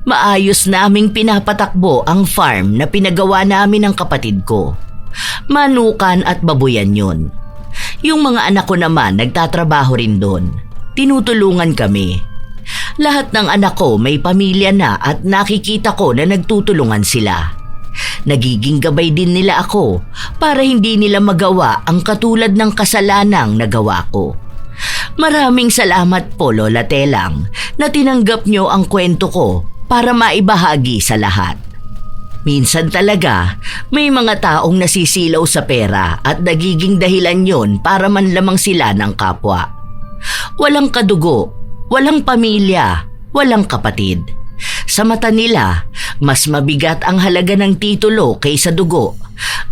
maayos naming pinapatakbo ang farm na pinagawa namin ng kapatid ko. Manukan at babuyan yun. Yung mga anak ko naman nagtatrabaho rin doon. Tinutulungan kami. Lahat ng anak ko may pamilya na at nakikita ko na nagtutulungan sila. Nagiging gabay din nila ako para hindi nila magawa ang katulad ng kasalanang nagawa ko. Maraming salamat po, Lola Telang, na tinanggap nyo ang kwento ko para maibahagi sa lahat. Minsan talaga, may mga taong nasisilaw sa pera at nagiging dahilan yon para manlamang sila ng kapwa. Walang kadugo, walang pamilya, walang kapatid. Sa mata nila, mas mabigat ang halaga ng titulo kaysa dugo.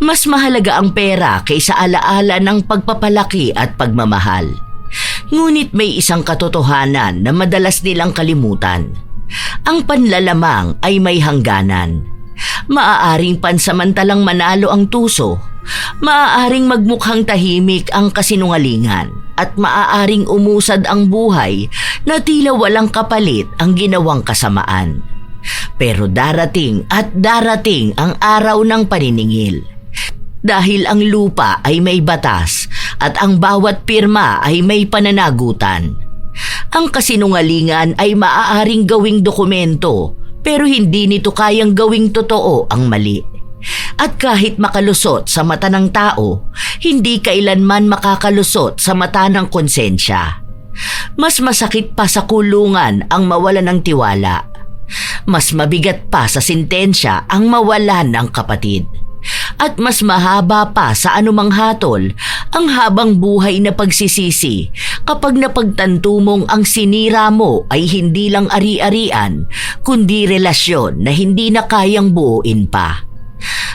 Mas mahalaga ang pera kaysa alaala ng pagpapalaki at pagmamahal. Ngunit may isang katotohanan na madalas nilang kalimutan. Ang panlalamang ay may hangganan. Maaaring pansamantalang manalo ang tuso, maaaring magmukhang tahimik ang kasinungalingan, at maaaring umusad ang buhay na tila walang kapalit ang ginawang kasamaan. Pero darating at darating ang araw ng paniningil. Dahil ang lupa ay may batas at ang bawat pirma ay may pananagutan. Ang kasinungalingan ay maaaring gawing dokumento, pero hindi nito kayang gawing totoo ang mali. At kahit makalusot sa mata ng tao, hindi kailanman makakalusot sa mata ng konsensya. Mas masakit pa sa kulungan ang mawalan ng tiwala. Mas mabigat pa sa sintensya ang mawalan ng kapatid. At mas mahaba pa sa anumang hatol ang habang buhay na pagsisisi kapag napagtanto mong ang sinira mo ay hindi lang ari-arian kundi relasyon na hindi na kayang buuin pa.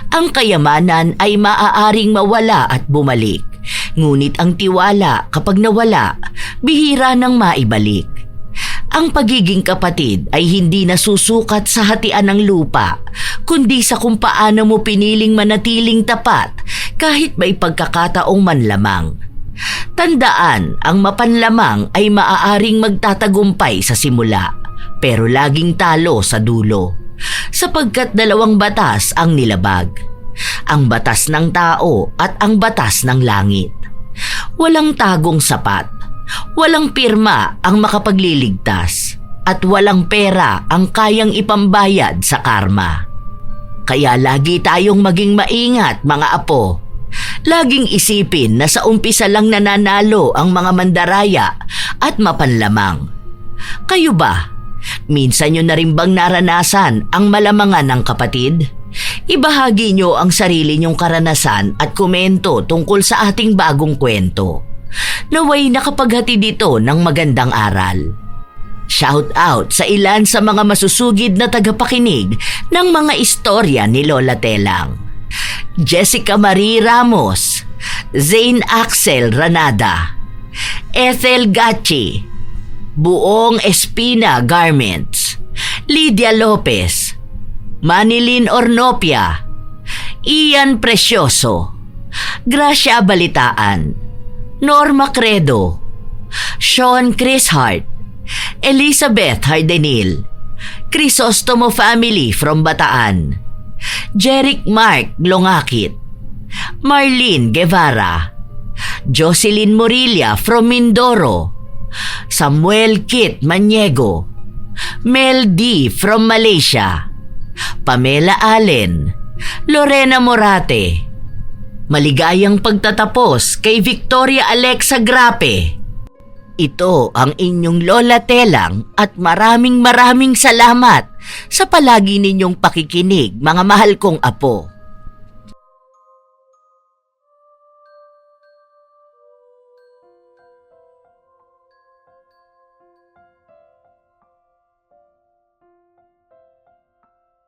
Ang kayamanan ay maaaring mawala at bumalik, ngunit ang tiwala kapag nawala, bihira nang maibalik. Ang pagiging kapatid ay hindi nasusukat sa hatian ng lupa, kundi sa kung paano mo piniling manatiling tapat kahit may pagkakataong manlamang. Tandaan, ang mapanlamang ay maaaring magtatagumpay sa simula, pero laging talo sa dulo, sapagkat dalawang batas ang nilabag. Ang batas ng tao at ang batas ng langit. Walang tagong sapat. Walang pirma ang makapagliligtas at walang pera ang kayang ipambayad sa karma. Kaya lagi tayong maging maingat, mga apo. Laging isipin na sa umpisa lang nananalo ang mga mandaraya at mapanlamang. Kayo ba? Minsan nyo na rin bang naranasan ang malamangan ng kapatid? Ibahagi nyo ang sarili nyong karanasan at komento tungkol sa ating bagong kwento. Naway nakapaghatid dito ng magandang aral. Shout out sa ilan sa mga masusugid na tagapakinig ng mga istorya ni Lola Telang. Jessica Marie Ramos, Zane Axel Ranada, Ethel Gachi, Buong Espina Garments, Lydia Lopez, Manilin Ornopia, Ian Precioso, Gracia Balitaan, Norma Credo, Sean Chris Hart, Elizabeth Hardenil, Crisostomo family from Bataan, Jeric Mark Longakit, Marlene Guevara, Jocelyn Morilla from Mindoro, Samuel Kit Maniego, Mel D from Malaysia, Pamela Allen, Lorena Morate. Maligayang pagtatapos kay Victoria Alexa Grape. Ito ang inyong Lola Telang at maraming salamat sa palagi ninyong pakikinig, mga mahal kong apo.